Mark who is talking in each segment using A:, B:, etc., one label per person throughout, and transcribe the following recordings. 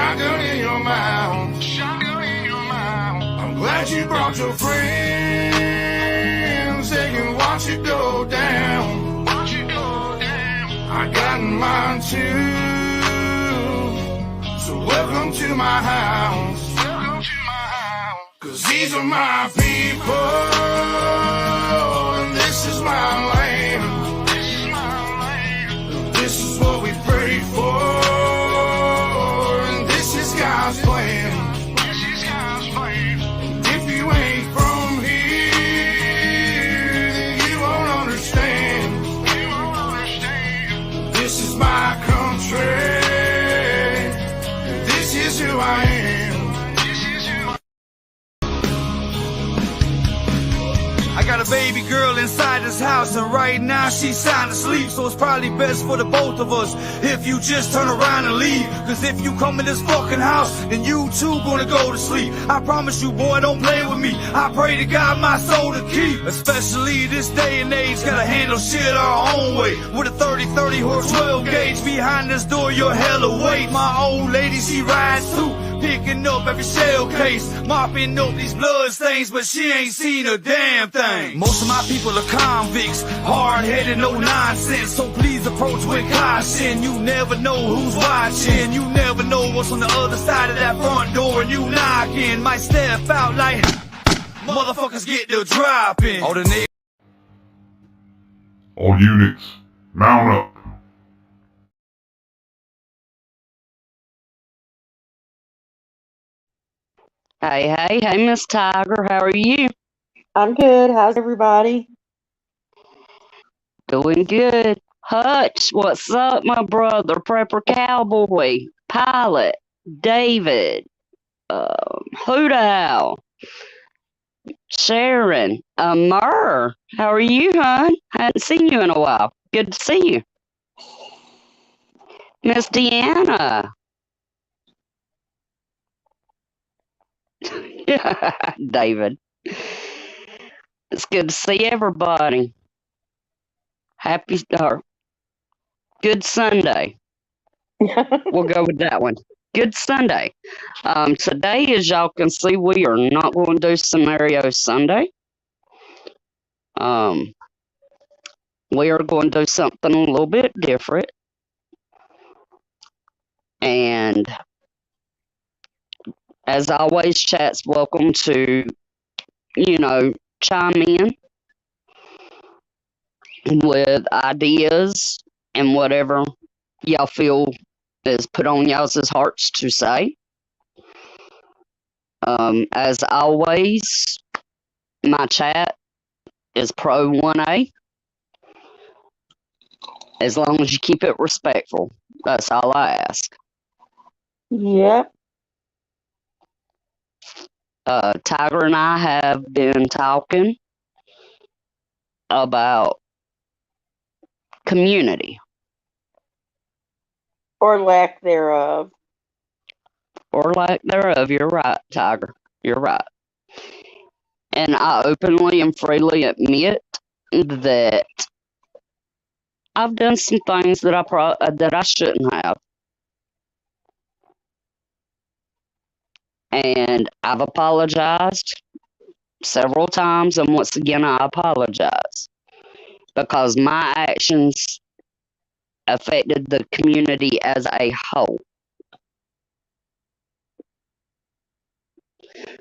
A: shotgun in your mouth. Shotgun in your mouth. I'm glad you brought your friends. They can watch it go down. Watch it go down. I got mine too. So welcome to my house. Welcome to my house. 'Cause these are my people. And this is my land. This is my land. This is what we prayed for. And this is God's plan. This is God's plan. And if you ain't from here, then you won't understand. You won't understand. This is my country. This is who I am. This is who I
B: I got a baby girl inside this house, and right now she's sound asleep. So it's probably best for the both of us if you just turn around and leave. 'Cause if you come in this fucking house, then you too gonna go to sleep. I promise you, boy, don't play with me. I pray to God my soul to keep. Especially this day and age, gotta handle shit our own way. With a 30-30 horse 12 gauge behind this door, you're hella weight. My old lady, she rides too, picking up every shell case, mopping up these blood stains, but she ain't seen a damn thing. Most of my people are convicts, hard-headed, no nonsense, so please approach with caution. You never know who's watching, you never know what's on the other side of that front door, and you knocking, might step out like motherfuckers get the dropping.
C: All units, mount up.
D: Hey, Miss Tiger, how are you?
E: I'm good. How's everybody?
D: Doing good. Hutch, what's up, my brother? Prepper Cowboy, Pilot, David, Hoot Owl, Sharon, Murr. How are you, hon? Hadn't seen you in a while. Good to see you. Miss Deanna. David. It's good to see everybody. Happy or good Sunday. We'll go with that one. Good Sunday. Today, as y'all can see, we are not going to do Scenario Sunday. We are going to do something a little bit different. And as always, chat's welcome to, chime in with ideas and whatever y'all feel is put on y'all's hearts to say. As always, my chat is pro 1A. As long as you keep it respectful. That's all I ask.
E: Yep.
D: Tyger and I have been talking about community.
E: Or lack thereof.
D: Or lack thereof. You're right, Tyger. You're right. And I openly and freely admit that I've done some things that I shouldn't have. And I've apologized several times, and once again, I apologize because my actions affected the community as a whole.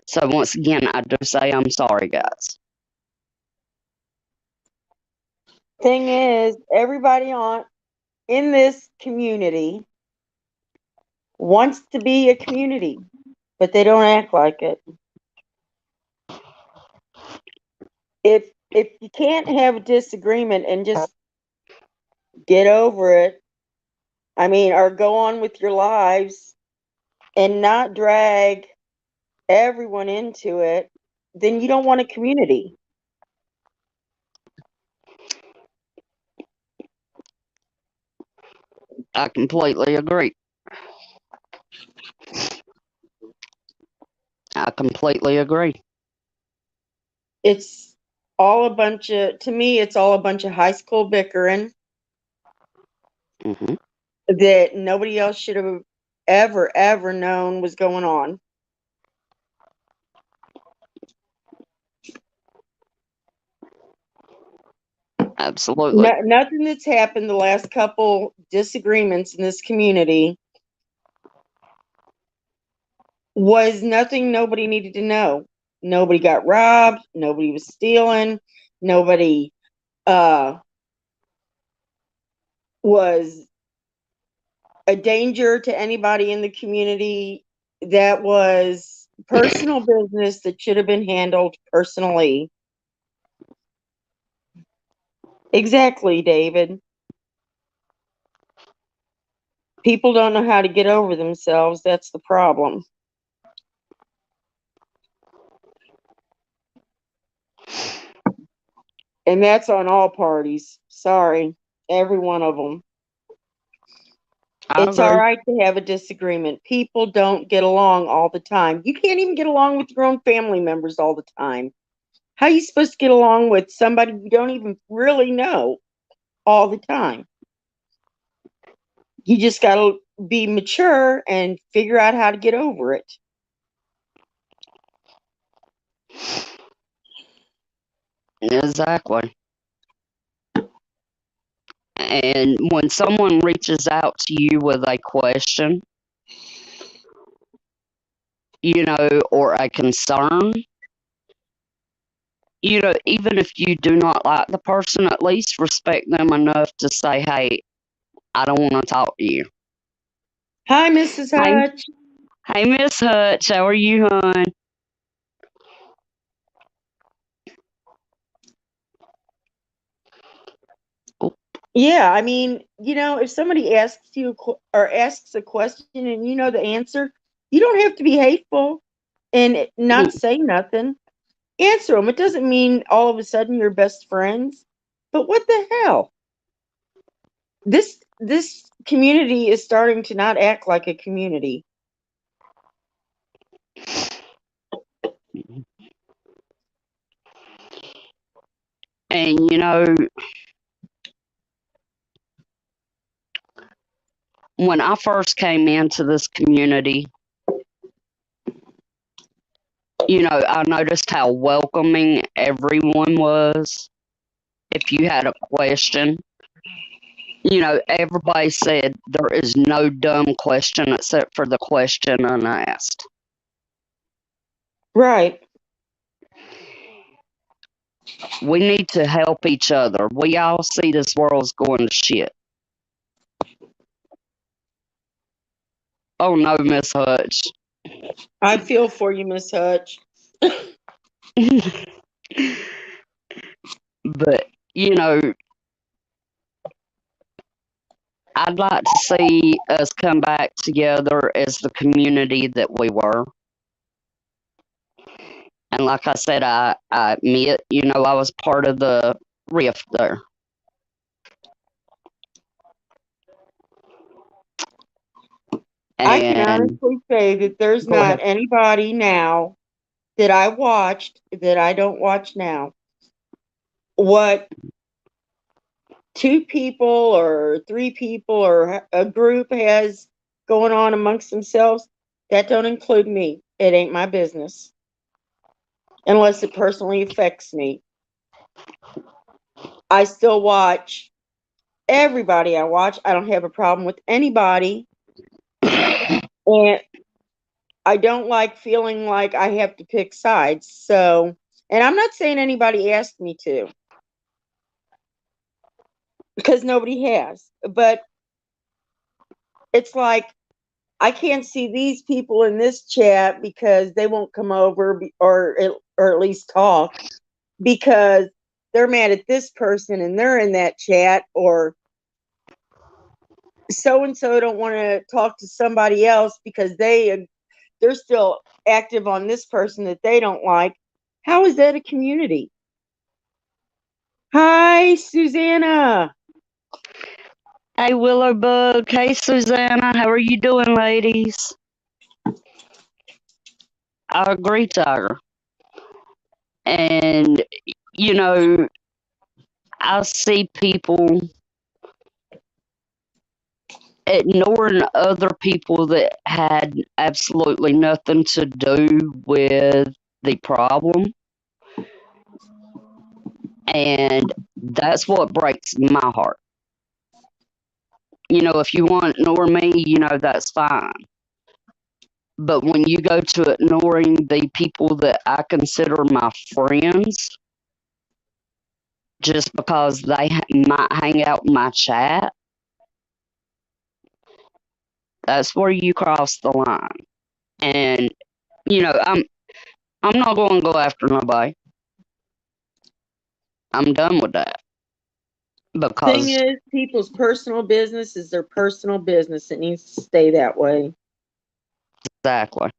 D: So once again, I do say I'm sorry, guys.
E: Thing is, everybody in this community wants to be a community, but they don't act like it. If you can't have a disagreement and just get over it, or go on with your lives and not drag everyone into it, then you don't want a community.
D: I completely agree. I completely agree.
E: It's all a bunch of, to me, it's all a bunch of high school bickering
D: Mm-hmm.
E: that nobody else should have ever known was going on.
D: Absolutely.
E: Nothing that's happened the last couple disagreements in this community was nothing nobody needed to know. Nobody got robbed. Nobody was stealing. Nobody was a danger to anybody in the community. That was personal business that should have been handled personally. Exactly, David. People don't know how to get over themselves. That's the problem. And that's on all parties. Sorry, every one of them.
D: I
E: It's all
D: agree.
E: right to have a disagreement. People don't get along all the time. You can't even get along with your own family members all the time. How are you supposed to get along with somebody you don't even really know all the time? You just got to be mature and figure out how to get over it.
D: Exactly. And when someone reaches out to you with a question, or a concern, even if you do not like the person, at least respect them enough to say, hey, I don't want to talk to you.
E: Hi, Mrs.
D: Hey,
E: Hutch.
D: hey, Miss Hutch, how are you, hon?
E: Yeah, I mean, if somebody asks you or asks a question and you know the answer, you don't have to be hateful and not say nothing. Answer them. It doesn't mean all of a sudden you're best friends. But what the hell? This community is starting to not act like a community.
D: And when I first came into this community, I noticed how welcoming everyone was. If you had a question, everybody said there is no dumb question except for the question unasked.
E: Right.
D: We need to help each other. We all see this world's going to shit. Oh no, Miss Hutch.
E: I feel for you, Miss Hutch.
D: But, I'd like to see us come back together as the community that we were. And like I said, I admit, I was part of the rift there.
E: I can
D: And
E: honestly say that there's
D: go
E: not
D: ahead.
E: anybody now that I watched that I don't watch now. What two people or three people or a group has going on amongst themselves, that don't include me. It ain't my business unless it personally affects me. I still watch everybody I watch. I don't have a problem with anybody. And I don't like feeling like I have to pick sides. So, and I'm not saying anybody asked me to because nobody has, but it's like I can't see these people in this chat because they won't come over or at least talk because they're mad at this person and they're in that chat, or so and so don't want to talk to somebody else because they're still active on this person that they don't like. How is that a community? Hi, Susanna.
D: Hey, Willowbug. Hey, Susanna. How are you doing, ladies? I agree, Tyger. And, you know, I see people ignoring other people that had absolutely nothing to do with the problem. And that's what breaks my heart. If you want to ignore me, that's fine. But when you go to ignoring the people that I consider my friends just because they might hang out in my chat, that's where you cross the line. And I'm not going to go after nobody. I'm done with that.
E: Thing
D: Because
E: is, people's personal business is their personal business. It needs to stay that way.
D: exactly.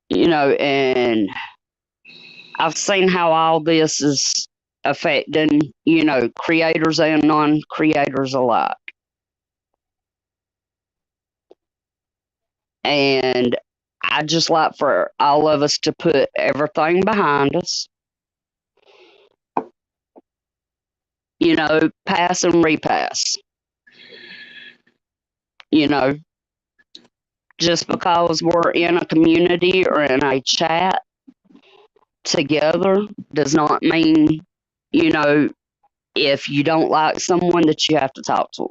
D: And I've seen how all this is affecting, creators and non-creators alike. And I just like for all of us to put everything behind us. Pass and repass. Just because we're in a community or in a chat together does not mean, if you don't like someone that you have to talk to.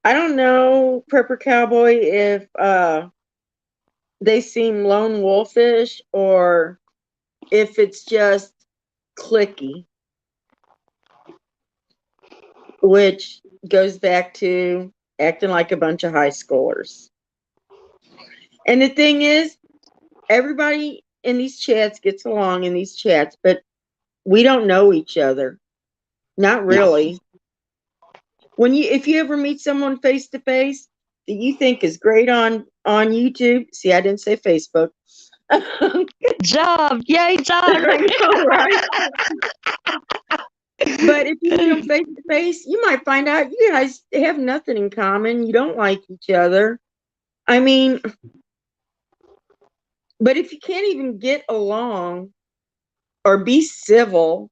E: I don't know, Prepper Cowboy, if they seem lone wolfish or if it's just clicky, which goes back to acting like a bunch of high schoolers. And the thing is, everybody in these chats gets along in these chats, but we don't know each other. Not really. If you ever meet someone face to face that you think is great on YouTube, see, I didn't say Facebook.
D: Good job, yay, Tyger.
E: Right. But if you meet them face to face, you might find out you guys have nothing in common. You don't like each other. I mean, but if you can't even get along or be civil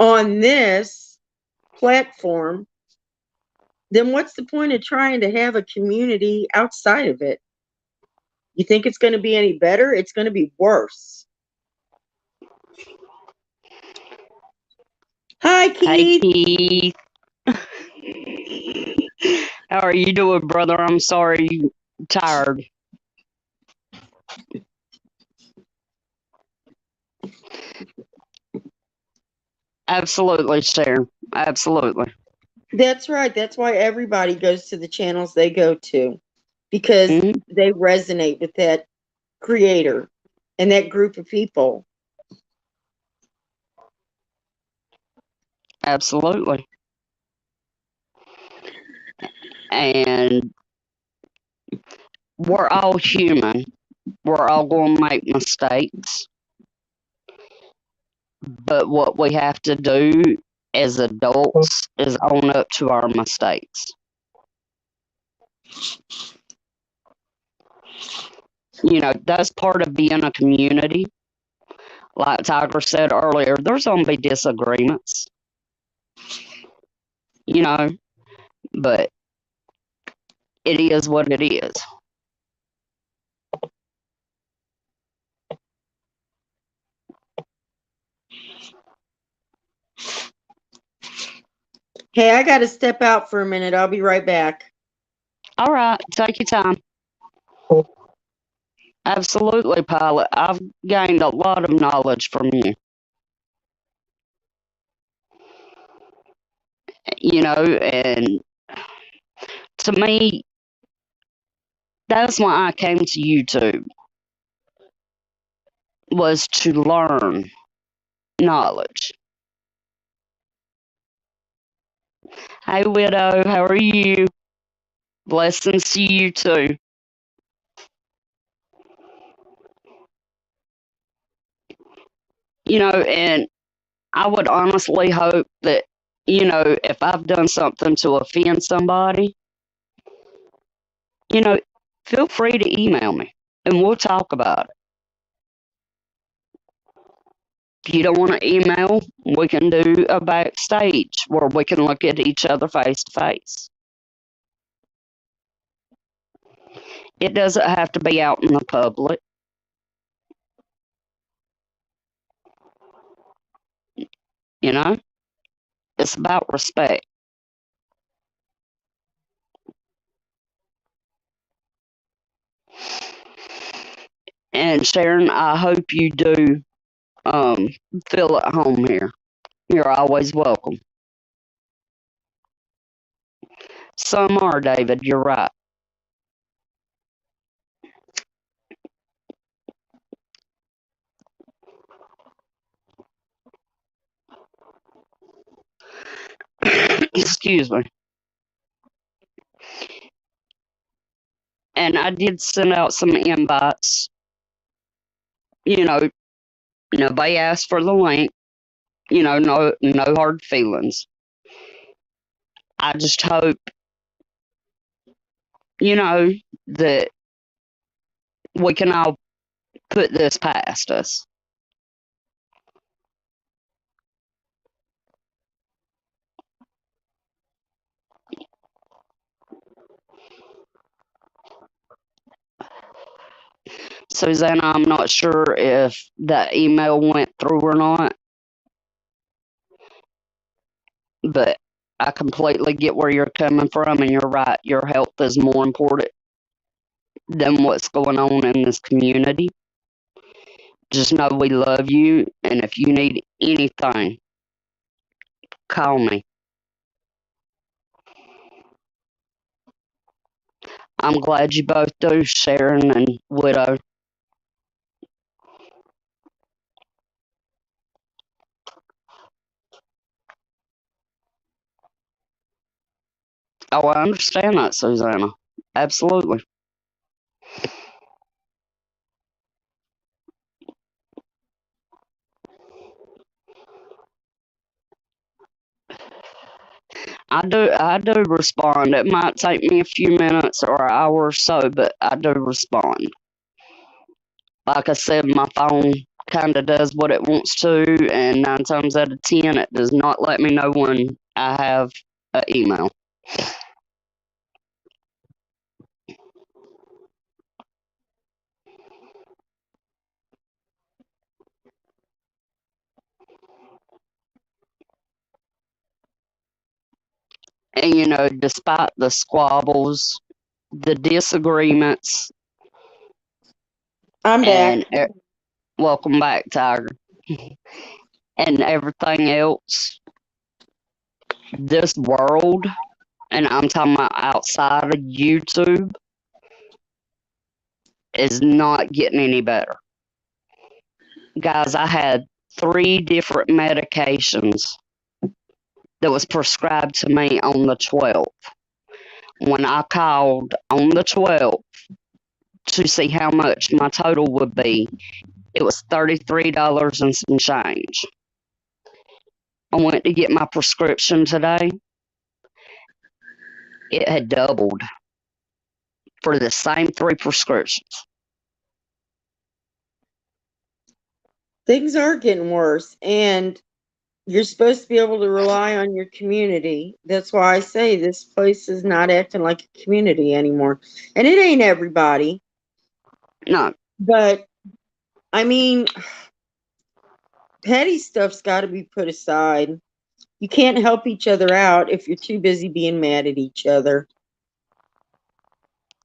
E: on this platform, then what's the point of trying to have a community outside of it? You think it's going to be any better? It's going to be worse. Hi, Keith.
D: Hey, Keith. How are you doing, brother? I'm sorry you're tired. Absolutely, Sharon. Absolutely.
E: That's right. That's why everybody goes to the channels they go to, because they resonate with that creator and that group of people.
D: Absolutely. And we're all human. We're all going to make mistakes. But what we have to do as adults is own up to our mistakes. That's part of being a community. Like Tyger said earlier, there's going to be disagreements. But it is what it is.
E: Hey, I got to step out for a minute. I'll be right back.
D: All right, take your time. Absolutely, Pilot. I've gained a lot of knowledge from you. And to me, that's why I came to YouTube, was to learn knowledge. Hey, Widow, how are you? Blessings to you, too. And I would honestly hope that, if I've done something to offend somebody, you know, feel free to email me and we'll talk about it. If you don't want to email, we can do a backstage where we can look at each other face to face. It doesn't have to be out in the public. You know, it's about respect. And Sharon, I hope you do um, feel at home here. You're always welcome. Some are, David. You're right. Excuse me. And I did send out some invites. You know, nobody asked for the link. No hard feelings. I just hope, that we can all put this past us. Susanna, I'm not sure if that email went through or not, but I completely get where you're coming from, and you're right. Your health is more important than what's going on in this community. Just know we love you, and if you need anything, call me. I'm glad you both do, Sharon and Widow. Oh, I understand that, Susanna. Absolutely. I do respond. It might take me a few minutes or an hour or so, but I do respond. Like I said, my phone kind of does what it wants to, and 9 times out of 10, it does not let me know when I have an email. And, despite the squabbles, the disagreements,
E: I'm back.
D: and welcome back, Tiger, and everything else, this world, and I'm talking about outside of YouTube, is not getting any better. Guys, I had 3 different medications that was prescribed to me on the 12th. When I called on the 12th to see how much my total would be, it was $33 and some change. I went to get my prescription today. It had doubled for the same 3 prescriptions.
E: Things are getting worse, and you're supposed to be able to rely on your community. That's why I say this place is not acting like a community anymore. And it ain't everybody.
D: No.
E: But, I mean, petty stuff's got to be put aside. You can't help each other out if you're too busy being mad at each other.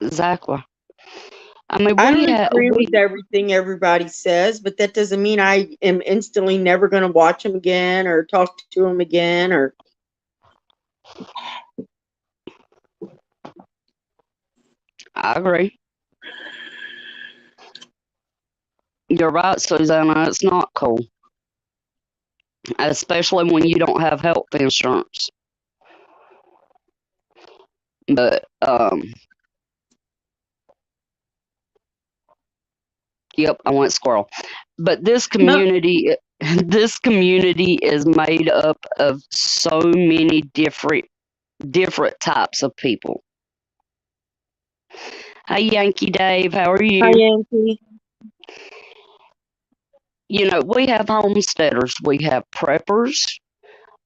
D: Exactly. I mean,
E: I don't agree with everything everybody says, but that doesn't mean I am instantly never going to watch them again or talk to them again. Or
D: I agree. You're right, Susanna. It's not cool, especially when you don't have health insurance. But yep, I went squirrel. But this community, this community is made up of so many different types of people. Hey, Yankee Dave, how are
E: Hi,
D: you?
E: Yankee.
D: You know, we have homesteaders, we have preppers,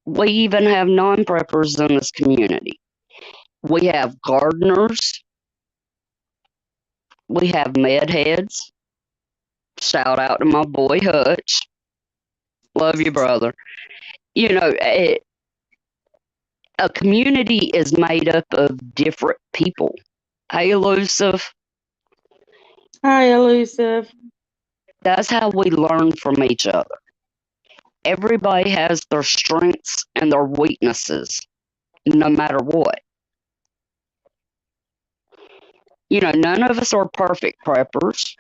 D: we even have non preppers in this community. We have gardeners, we have med heads. Shout out to my boy Hutch. Love you, brother. You know, a community is made up of different people. Hey, Elusive,
E: Hi, Elusive.
D: that's how we learn from each other. Everybody has their strengths and their weaknesses, no matter what. You know, none of us are perfect preppers,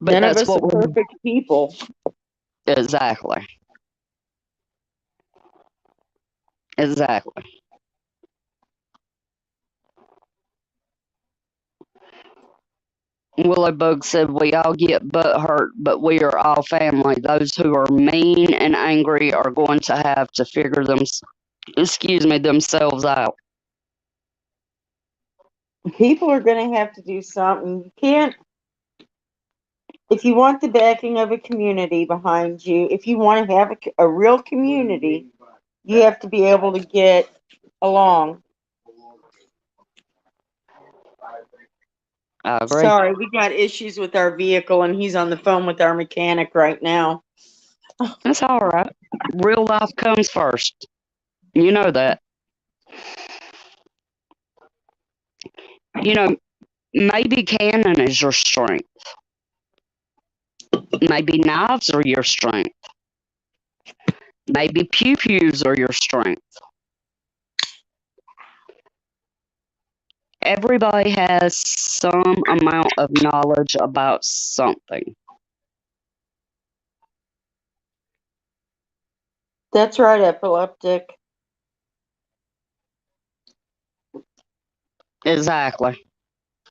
D: but
E: None of
D: that's
E: us are
D: what we're
E: perfect people.
D: exactly. Exactly. Willowbug said, "We all get butt hurt, but we are all family. Those who are mean and angry are going to have to figure themselves out."
E: People are going to have to do something. You can't, if you want the backing of a community behind you, if you want to have a real community, you have to be able to get along.
D: I agree.
E: Sorry, we got issues with our vehicle, and he's on the phone with our mechanic right now.
D: That's all right. Real life comes first. You know that. You know, maybe cannon is your strength. Maybe knives are your strength. Maybe pew pews are your strength. Everybody has some amount of knowledge about something.
E: That's right, epileptic.
D: Exactly.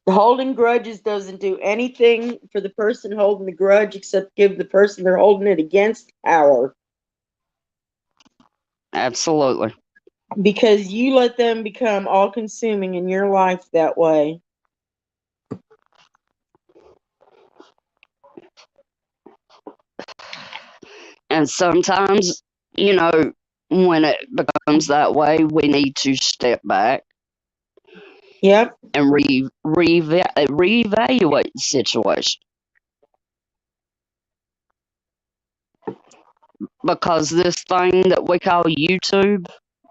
E: Holding grudges doesn't do anything for the person holding the grudge except give the person they're holding it against power.
D: Absolutely.
E: Because you let them become all consuming in your life that way.
D: And sometimes, you know, when it becomes that way, we need to step back
E: Yep.
D: and reevaluate the situation. Because this thing that we call YouTube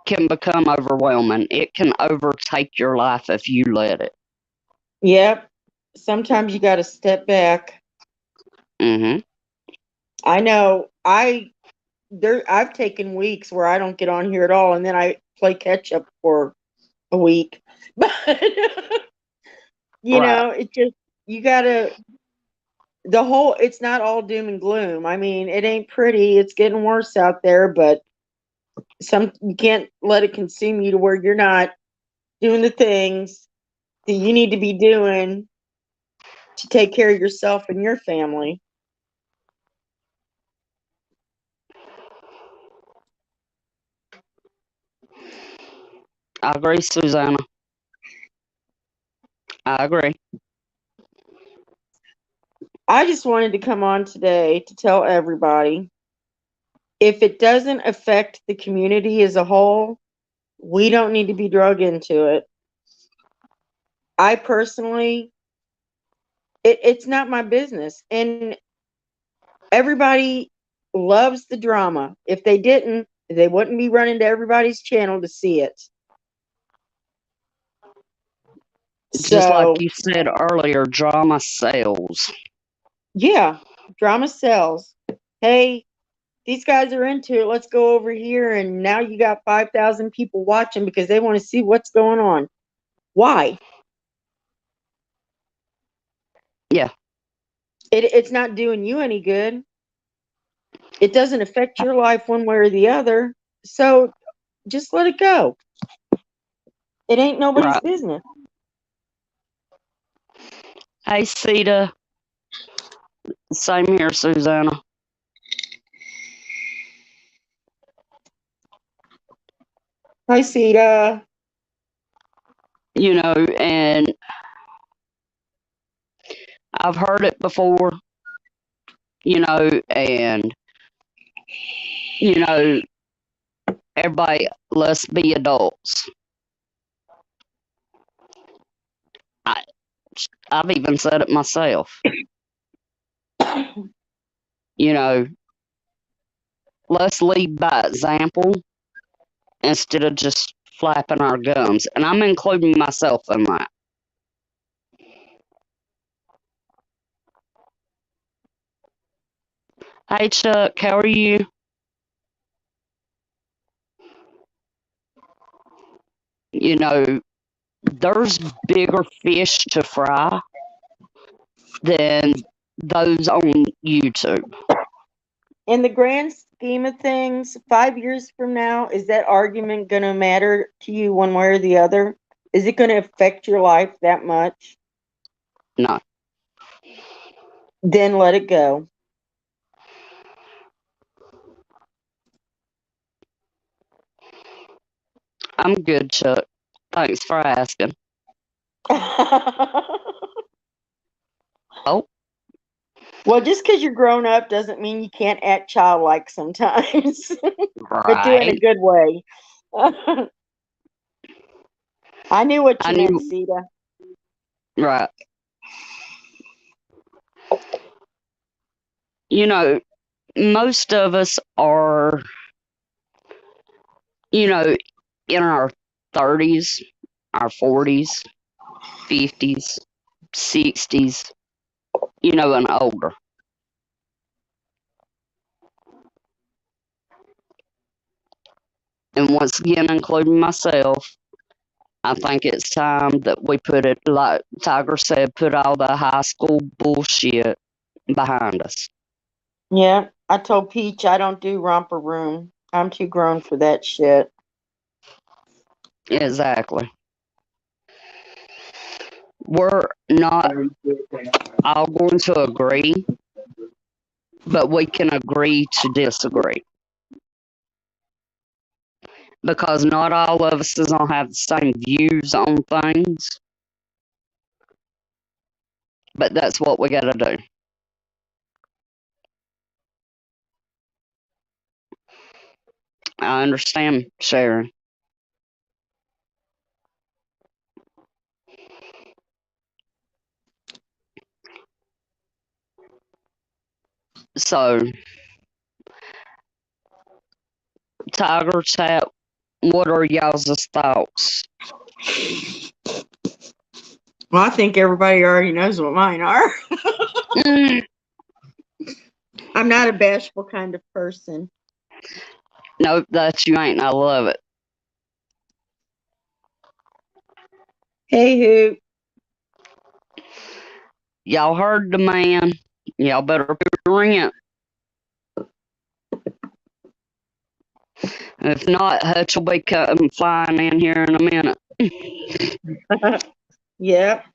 D: can become overwhelming. It can overtake your life if you let it.
E: Yep. Sometimes you got to step back.
D: Hmm.
E: I know I've taken weeks where I don't get on here at all, and then I play catch up for a week. But
D: Right.
E: it just, you gotta, it's not all doom and gloom. I mean, it ain't pretty. It's getting worse out there, but you can't let it consume you to where you're not doing the things that you need to be doing to take care of yourself and your family.
D: I agree, Susanna. I agree.
E: I just wanted to come on today to tell everybody, if it doesn't affect the community as a whole, we don't need to be drug into it. I personally, it's not my business. And everybody loves the drama. If they didn't, they wouldn't be running to everybody's channel to see it.
D: Just like
E: So,
D: you said earlier, drama sells.
E: yeah, drama sells. Hey, these guys are into it. Let's go over here. And now you got 5,000 people watching because they want to see what's going on. Why?
D: Yeah,
E: It's not doing you any good. It doesn't affect your life one way or the other. So just let it go. It ain't nobody's
D: right.
E: business.
D: Hey, Sita. Same here, Susanna.
E: Hi, Sita.
D: And I've heard it before, and, you know, everybody, let's be adults. I, I've even said it myself. You know, let's lead by example instead of just flapping our gums. And I'm including myself in that. Hey, Chuck, how are you? You know, there's bigger fish to fry than those on YouTube.
E: In the grand scheme of things, 5 years from now, is that argument going to matter to you one way or the other? Is it going to affect your life that much?
D: No,
E: Then let it go.
D: I'm good, Chuck. Thanks for asking. Oh,
E: Well, just because you're grown up doesn't mean you can't act childlike sometimes, but do it in a
D: right.
E: good way. I knew what
D: I
E: you meant,
D: knew,
E: Sita.
D: right. You know, most of us are, you know, in our 30s, our 40s, 50s, 60s, and older. And once again, including myself, I think it's time that we put it, like Tiger said, put all the high school bullshit behind us.
E: Yeah, I told Peach I don't do romper room. I'm too grown for that shit.
D: Exactly. We're not all going to agree, but we can agree to disagree. Because not all of us is going to have the same views on things, but that's what we got to do. I understand, Sharon. So, Tiger Tap, what are y'all's thoughts?
E: Well, I think everybody already knows what mine are. I'm not a bashful kind of person.
D: Nope, that you ain't. I love it.
E: Hey, who?
D: Y'all heard the man. Y'all better pay rent. If not, Hutch will be coming flying in here in a minute.
E: Yep.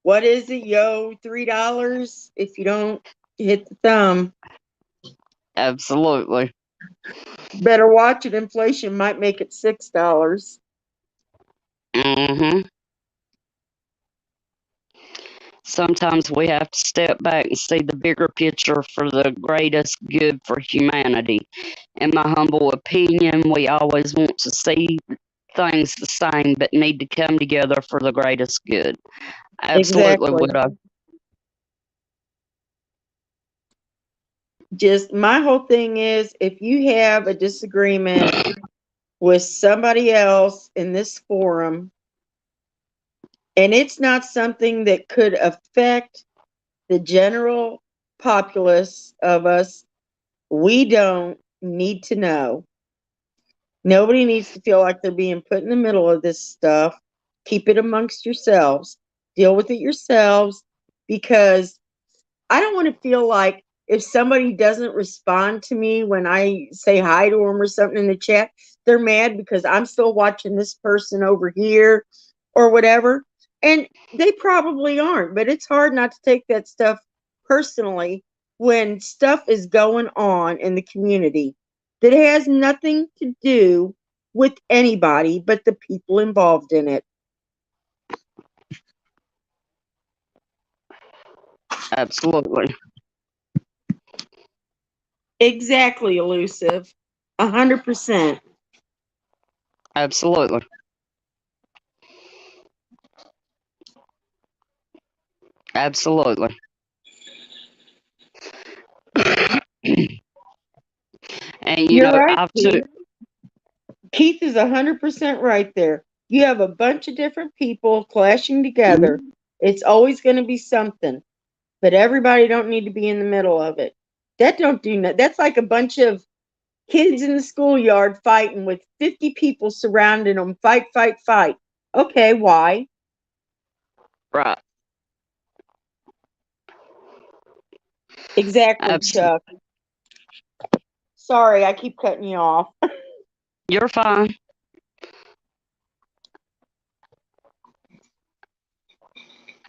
E: What is it, yo? $3 if you don't hit the thumb.
D: Absolutely.
E: Better watch it. Inflation might make it $6.
D: Mm-hmm. Sometimes we have to step back and see the bigger picture for the greatest good for humanity. In my humble opinion, we always want to see things the same, but need to come together for the greatest good. Absolutely,
E: Exactly.
D: widow.
E: Just my whole thing is if you have a disagreement with somebody else in this forum and it's not something that could affect the general populace of us, we don't need to know. Nobody needs to feel like they're being put in the middle of this stuff. Keep it amongst yourselves. Deal with it yourselves, because I don't want to feel like if somebody doesn't respond to me when I say hi to them or something in the chat, they're mad because I'm still watching this person over here or whatever. And they probably aren't, but it's hard not to take that stuff personally when stuff is going on in the community that has nothing to do with anybody but the people involved in it.
D: Absolutely.
E: Exactly, elusive. 100%.
D: Absolutely. Absolutely. And
E: You're right,
D: I've took.
E: Keith. Keith is 100% right there. You have a bunch of different people clashing together. It's always going to be something, but everybody don't need to be in the middle of it. That don't do nothing. That's like a bunch of kids in the schoolyard fighting with 50 people surrounding them. Fight, fight, fight. Okay, why?
D: Right.
E: Exactly,
D: Absolutely.
E: Chuck. Sorry, I keep cutting you off.
D: You're fine.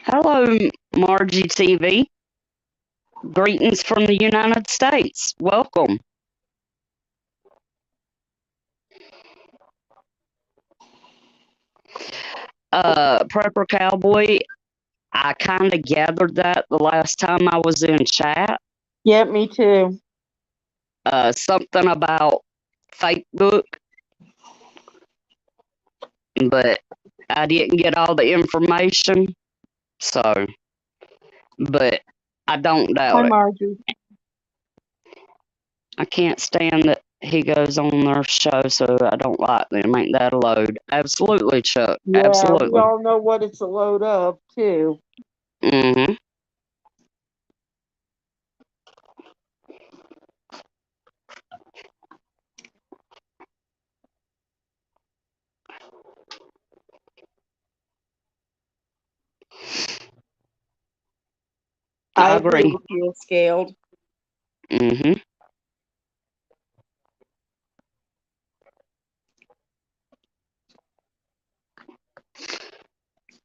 D: Hello, Margie TV. Greetings from the United States. Welcome. Prepper Cowboy, I kind of gathered that the last time I was in chat.
E: Yeah, me too.
D: Something about Facebook, but I didn't get all the information. So, but I don't
E: Hi,
D: doubt it.
E: Margie.
D: I can't stand that he goes on their show, so I don't like them. Ain't that a load? Absolutely, Chuck.
E: Yeah, we
D: Absolutely.
E: all know what it's a load of, too.
D: Mm-hmm.
E: I
D: I
E: agree
D: agree.
E: with you, Scaled.
D: Mm-hmm.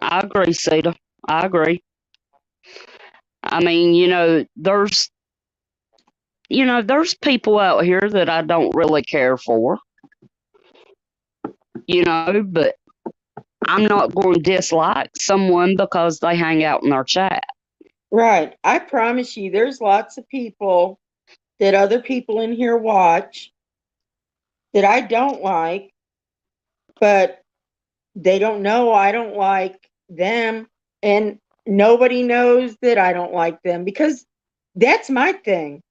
D: I agree, Sita. I agree. I mean, there's people out here that I don't really care for, but I'm not going to dislike someone because they hang out in our chat.
E: Right. I promise you, there's lots of people that other people in here watch that I don't like, but they don't know I don't like them. And nobody knows that I don't like them because that's my thing.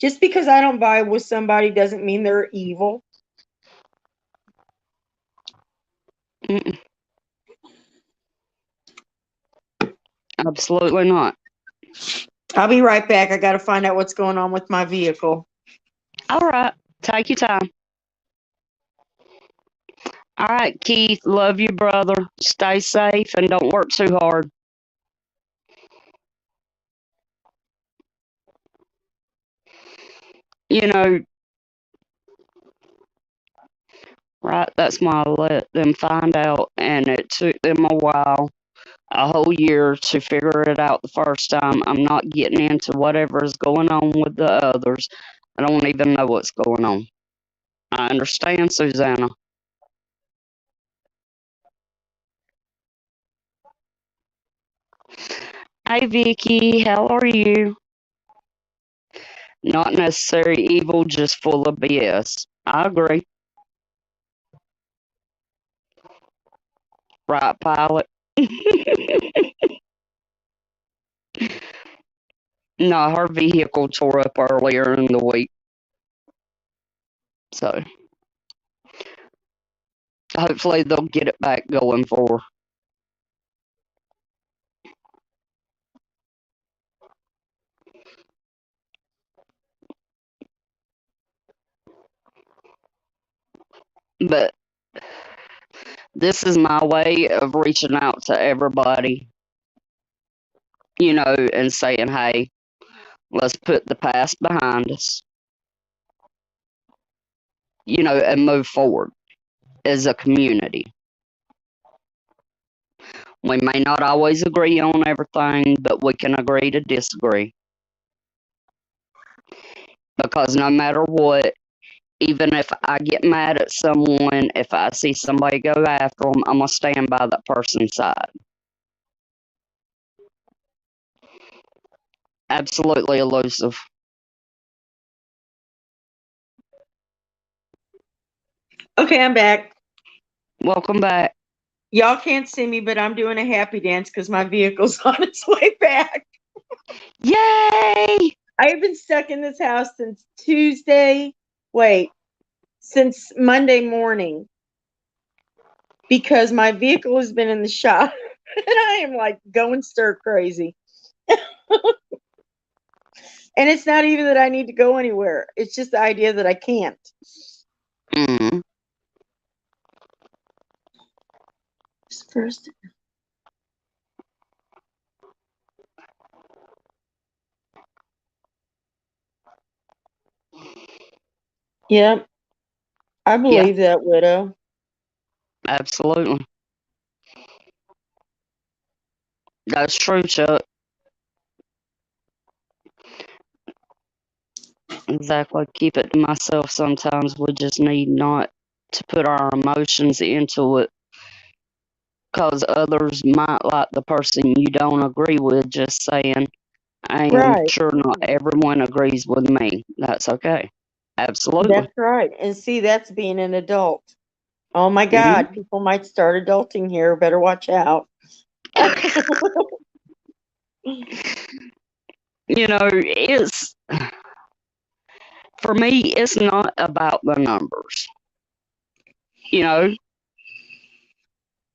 E: Just because I don't vibe with somebody doesn't mean they're evil.
D: Mm-mm. Absolutely not.
E: I'll be right back. I got to find out what's going on with my vehicle.
D: All right. Take your time. All right, Keith. Love you, brother. Stay safe and don't work too hard. You know, right? That's why I let them find out, and it took them a while, a whole year to figure it out the first time. I'm not getting into whatever is going on with the others. I don't even know what's going on. I understand, Susanna. Hey, Vicky, how are you? Not necessarily evil, just full of BS. I agree. Right, pilot? No, her vehicle tore up earlier in the week. So hopefully they'll get it back going for her. But this is my way of reaching out to everybody, and saying, hey, let's put the past behind us, and move forward as a community. We may not always agree on everything, but we can agree to disagree. Because no matter what, even if I get mad at someone, if I see somebody go after them, I'm going to stand by that person's side. Absolutely elusive.
E: Okay, I'm back.
D: Welcome back.
E: Y'all can't see me, but I'm doing a happy dance because my vehicle's on its way back.
D: Yay!
E: I've been stuck in this house since Tuesday. Wait, since Monday morning because my vehicle has been in the shop and I am like going stir crazy. And it's not even that I need to go anywhere. It's just the idea that I can't.
D: Mm.
E: First. Yep. I believe that, widow.
D: Absolutely. That's true, Chuck. Exactly. Keep it to myself sometimes. We just need not to put our emotions into it because others might like the person you don't agree with. Just saying, I am
E: Right.
D: sure not everyone agrees with me. That's okay. Absolutely.
E: That's right. And see, that's being an adult. Oh my
D: Hmm.
E: God, people might start adulting here. Better watch out.
D: You know, it's for me, it's not about the numbers, you know.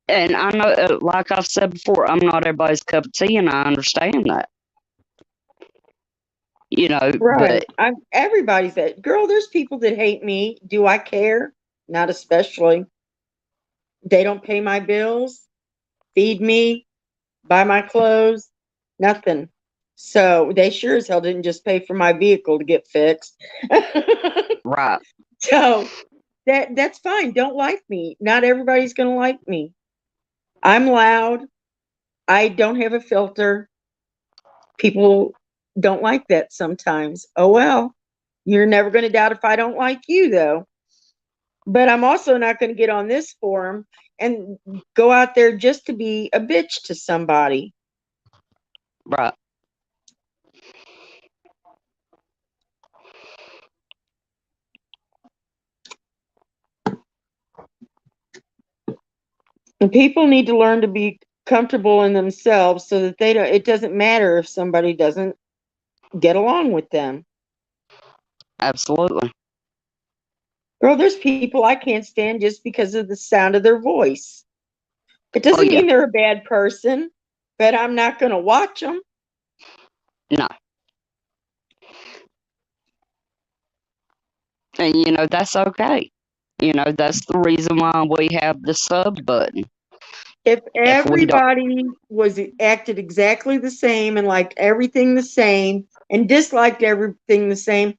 D: And I know, like I've said before, I'm not everybody's cup of tea, and I understand that, you know,
E: Right.
D: but
E: Everybody's that girl. There's people that hate me. Do I care? Not especially. They don't pay my bills, feed me, buy my clothes, nothing. So they sure as hell didn't just pay for my vehicle to get fixed.
D: right,
E: So that's fine. Don't like me. Not everybody's gonna like me. I'm loud. I don't have a filter. People don't like that sometimes. Oh well. You're never gonna doubt if I don't like you though. But I'm also not gonna get on this forum and go out there just to be a bitch to somebody.
D: right.
E: And people need to learn to be comfortable in themselves so that they don't it doesn't matter if somebody doesn't get along with them.
D: Absolutely.
E: Girl, there's people I can't stand just because of the sound of their voice. It
D: Oh,
E: doesn't
D: yeah.
E: mean they're a bad person, but I'm not going to watch them.
D: No. And, you know, that's okay. You know, that's the reason why we have the sub button.
E: If
D: If we don't,
E: everybody was acted exactly the same and liked everything the same and disliked everything the same,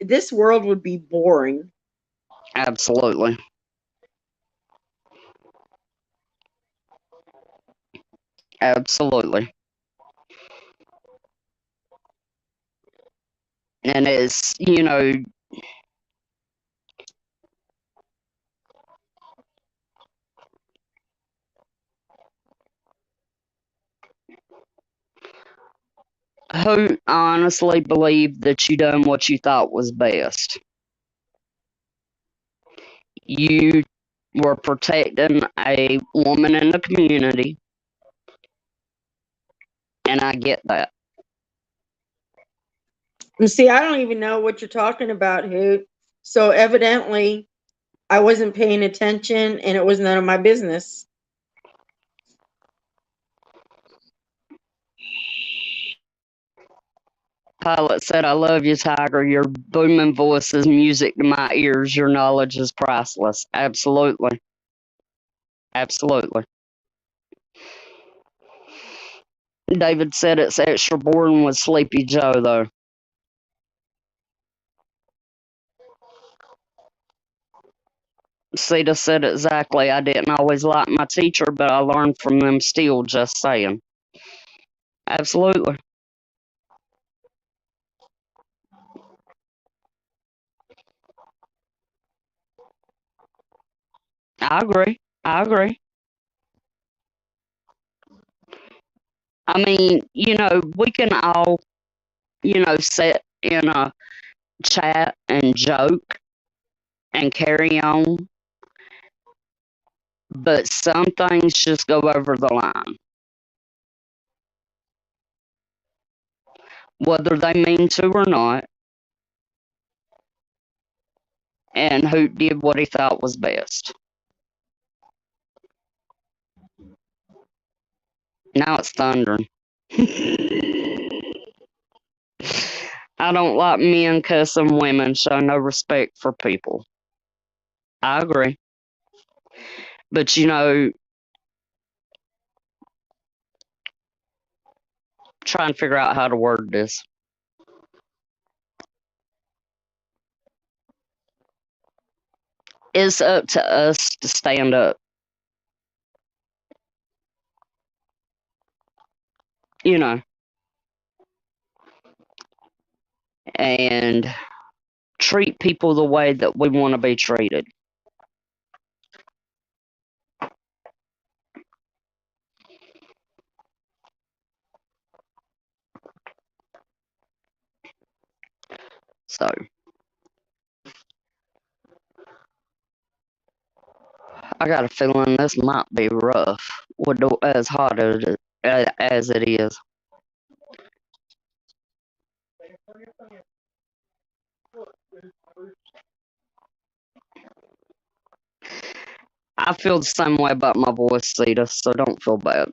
E: this world would be boring.
D: absolutely. Absolutely. And it's, you know, who honestly believed that you done what you thought was best? You were protecting a woman in the community, and I get that.
E: And see, I don't even know what you're talking about, Hoot. So evidently, I wasn't paying attention and it was none of my business.
D: Pilot said, I love you, Tiger. Your booming voice is music to my ears. Your knowledge is priceless. Absolutely. Absolutely. David said it's extra boring with Sleepy Joe, though. Sita said exactly. I didn't always like my teacher, but I learned from them still, just saying. Absolutely. I agree. I agree. I mean, we can all, sit in a chat and joke and carry on, but some things just go over the line, whether they mean to or not, and who did what he thought was best. Now it's thundering. I don't like men cussing women, show no respect for people. I agree. But try and figure out how to word this. It's up to us to stand up, you know, and treat people the way that we want to be treated. So, I got a feeling this might be rough, as hot as it is. I feel the same way about my voice, Sita, so don't feel bad.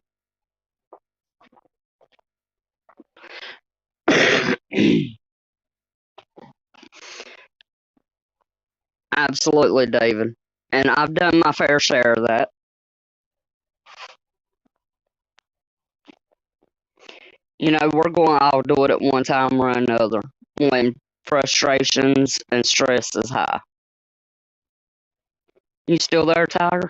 D: Absolutely, David. And I've done my fair share of that. We're going to all do it at one time or another when frustrations and stress is high. You still there, Tyger?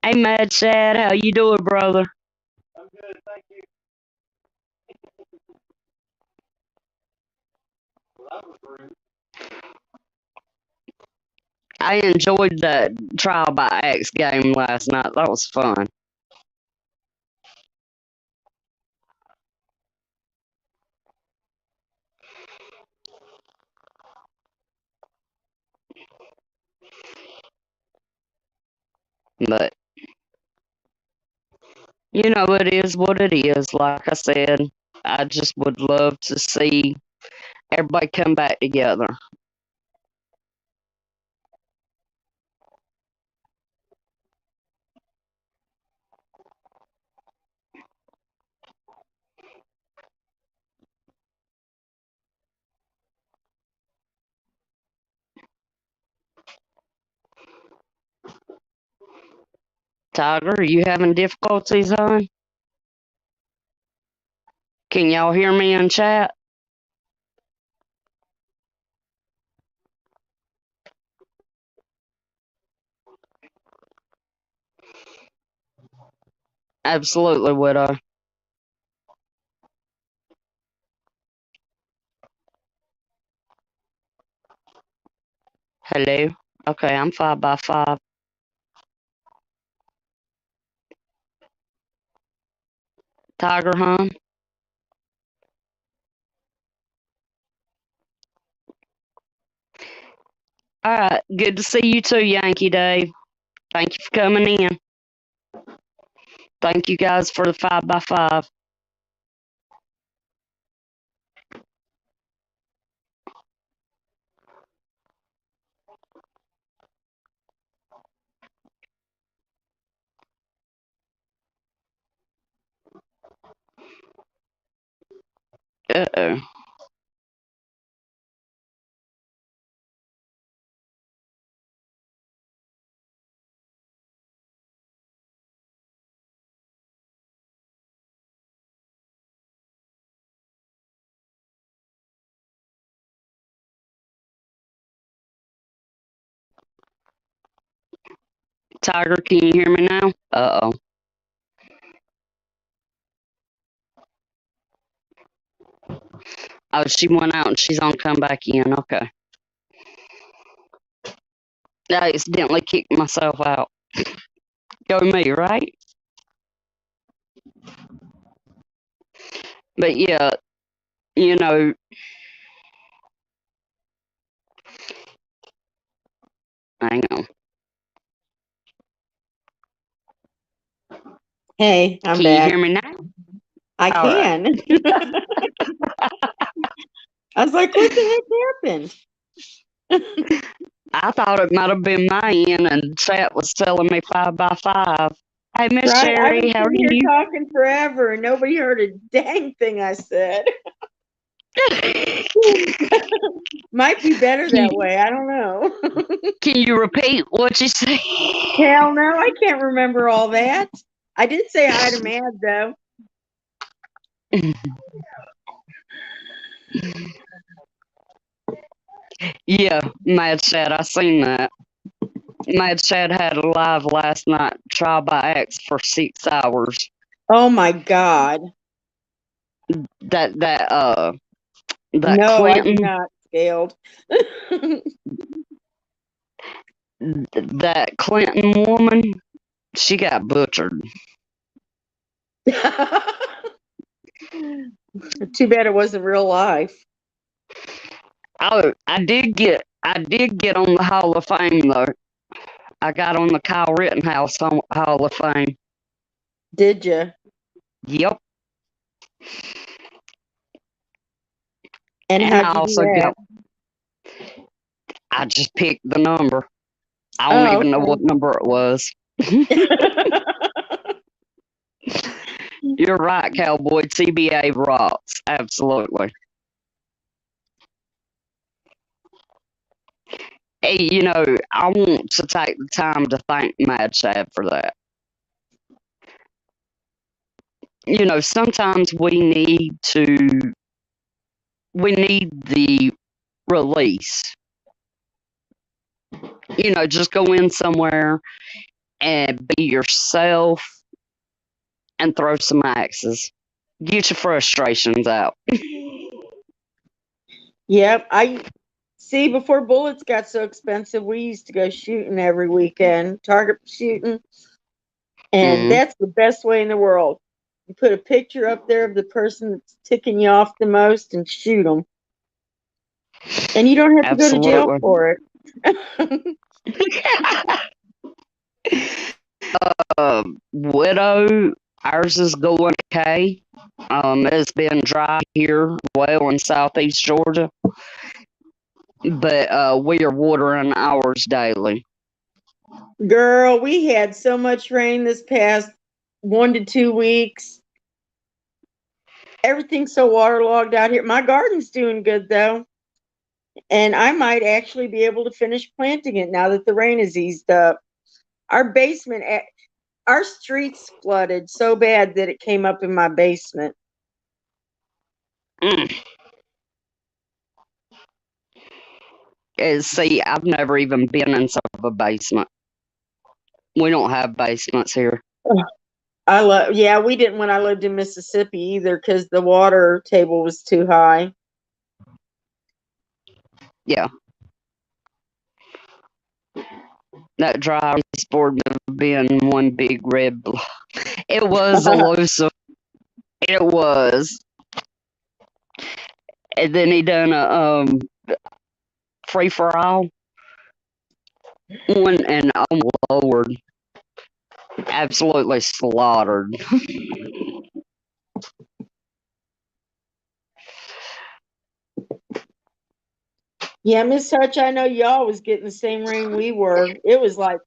D: Hey, Mad Shad, how you doing, brother? I enjoyed that trial by axe game last night. That was fun. But it is what it is. Like I said, I just would love to see everybody come back together. Tiger, are you having difficulties, hon? Can y'all hear me in chat? Absolutely, Widow. Hello? Okay, I'm 5x5. Tiger, hon? All right, good to see you too, Yankee Dave. Thank you for coming in. Thank you guys for the 5x5. Uh-oh. Tiger, can you hear me now? Uh-oh. Oh, she went out and she's on come back in. Okay. I accidentally kicked myself out. Go me, right? But yeah, you know, hang on.
E: Hey, I'm
D: Can you hear
E: back.
D: me now?
E: I
D: All right.
E: can. I was like, what the heck happened?
D: I thought it might have been my end, and chat was telling me 5x5. Hey, Miss
E: Right? I've
D: Sherry,
E: been
D: how are
E: sitting here
D: you?
E: talking forever and nobody heard a dang thing I said. Might be better
D: can,
E: that way. I don't know.
D: can you repeat what you said?
E: Hell no, I can't remember all that. I did say hi to Mad though.
D: Yeah, Mad Chat, I seen that. Mad Chat had a live last night, trial by axe for 6 hours.
E: Oh my God.
D: That
E: No, I did
D: Clinton,
E: not scaled.
D: that Clinton woman, she got butchered.
E: Too bad it wasn't real life.
D: Oh, I did get on the Hall of Fame though. I got on the Kyle Rittenhouse Hall of Fame.
E: Did you?
D: Yep.
E: And
D: And
E: how'd
D: I
E: you do
D: also
E: that?
D: got, I just picked the number. I don't
E: Oh,
D: even know what number it was.
E: okay.
D: You're right, Cowboy. TBA rocks. Absolutely. Hey, I want to take the time to thank Mad Shad for that. Sometimes we need the release. Just go in somewhere and be yourself and throw some axes. Get your frustrations out.
E: Yep. I see before bullets got so expensive, we used to go shooting every weekend, target shooting. And
D: Mm,
E: that's the best way in the world. You put a picture up there of the person that's ticking you off the most and shoot them. And you don't have to go to jail
D: absolutely.
E: for it.
D: Widow, ours is going okay. It's been dry here, well, in southeast Georgia, but we are watering ours daily.
E: Girl, we had so much rain this past 1 to 2 weeks. Everything's so waterlogged out here. My garden's doing good though. And I might actually be able to finish planting it now that the rain has eased up. Our basement, our streets flooded so bad that it came up in my basement.
D: Mm. See, I've never even been inside of a basement. We don't have basements here.
E: I love, yeah, we didn't when I lived in Mississippi either because the water table was too high.
D: Yeah, that dry board have been one big red. It was elusive. It was. And then he done a free for all one, and oh my lord, absolutely slaughtered.
E: Yeah, Miss Hutch, I know y'all was getting the same rain we were. It was like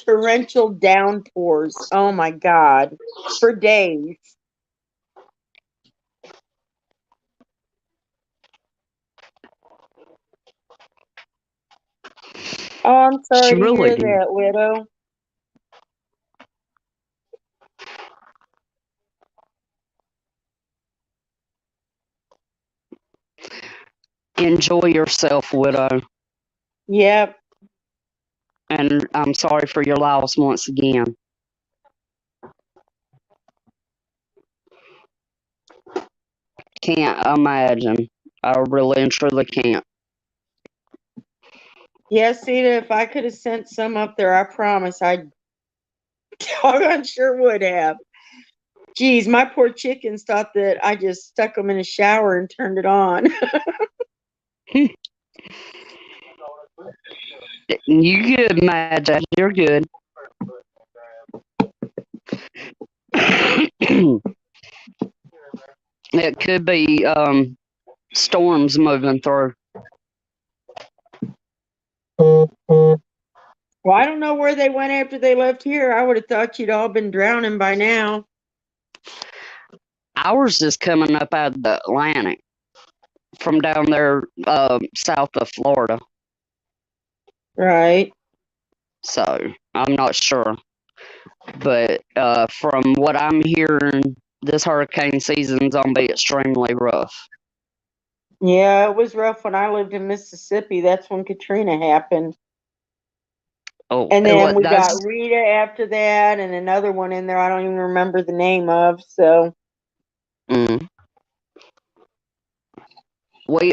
E: torrential downpours. Oh my God, for days. Oh, I'm
D: She
E: sorry to
D: really
E: hear
D: did.
E: that, widow.
D: Enjoy yourself, widow,
E: Yep.
D: and I'm sorry for your loss once again. Can't imagine. I really and truly can't.
E: Yes, Sita, if I could have sent some up there, I promise I doggone sure would have. Geez, my poor chickens thought that I just stuck them in a shower and turned it on.
D: You good, Mad Jack. You're good. It could be storms moving through.
E: Well, I don't know where they went after they left here. I would have thought you'd all been drowning by now.
D: Ours is coming up out of the Atlantic from down there south of Florida.
E: Right.
D: So I'm not sure. But from what I'm hearing, this hurricane season's gonna be extremely rough.
E: Yeah, it was rough when I lived in Mississippi. That's when Katrina happened.
D: Oh,
E: And then we got
D: that's
E: Rita after that, and another one in there I don't even remember the name of. So
D: mm. We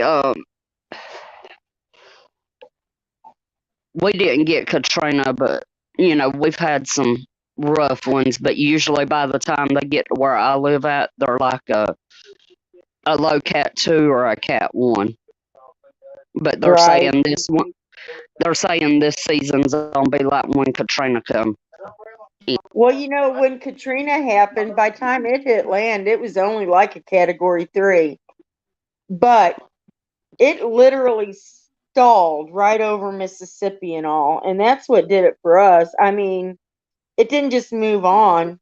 D: didn't get Katrina, but we've had some rough ones. But usually by the time they get to where I live at, they're like a low cat 2 or a cat 1. But they're
E: right.
D: saying this one. They're saying this season's gonna be like when Katrina come.
E: Well, when Katrina happened, by the time it hit land, it was only like a category 3. But it literally stalled right over Mississippi and all. And that's what did it for us. I mean, it didn't just move on,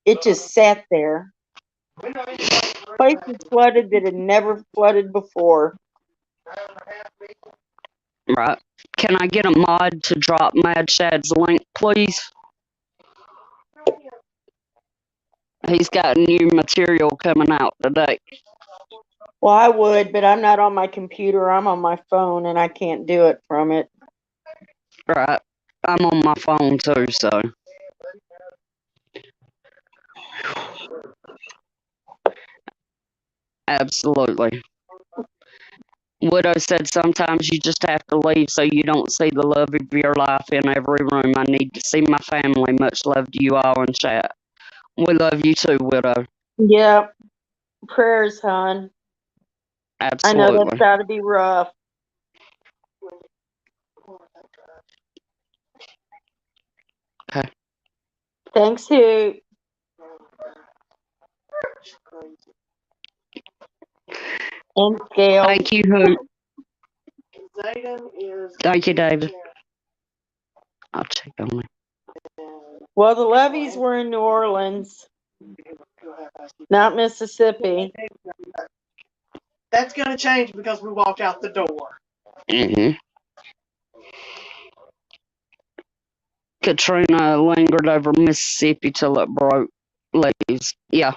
E: it just sat there. Places flooded that had never flooded before.
D: Right? Can I get a mod to drop Mad Shad's link, please? He's got new material coming out today.
E: Well, I would, but I'm not on my computer. I'm on my phone, and I can't do it from it.
D: Right. I'm on my phone too, so. Absolutely. Widow said sometimes you just have to leave so you don't see the love of your life in every room. I need to see my family. Much love to you all in chat. We love you too, Widow.
E: Yep. Prayers, hon. I know that's
D: Absolutely.
E: got to be rough.
D: Okay.
E: Thanks, Hoot. And Scale.
D: Thank you, Hoot. Thank you, David. I'll check on it.
E: Well, the levees were in New Orleans, not Mississippi.
F: That's going to change because we walked out the door.
D: Mm-hmm. Katrina lingered over Mississippi till it broke levees. Yeah.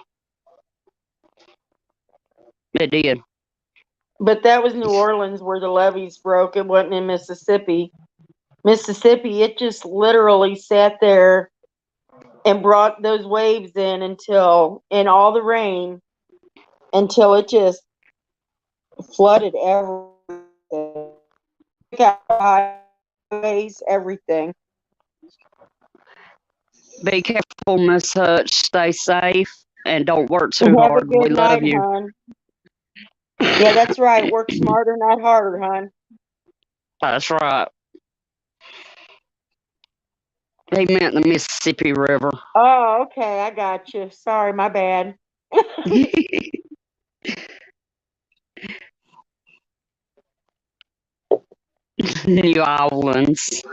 D: It did.
E: But that was New Orleans where the levees broke. It wasn't in Mississippi. Mississippi, it just literally sat there and brought those waves in in all the rain, until it just flooded everything. Highways, everything.
D: Be careful, Miss Hutch. Stay safe and don't work too
E: Have a
D: hard. We
E: good
D: love
E: night,
D: you.
E: hon. Yeah, that's right. Work smarter, not harder, hon.
D: That's right. He meant the Mississippi River.
E: Oh, okay. I got you. Sorry, my bad.
D: New Orleans.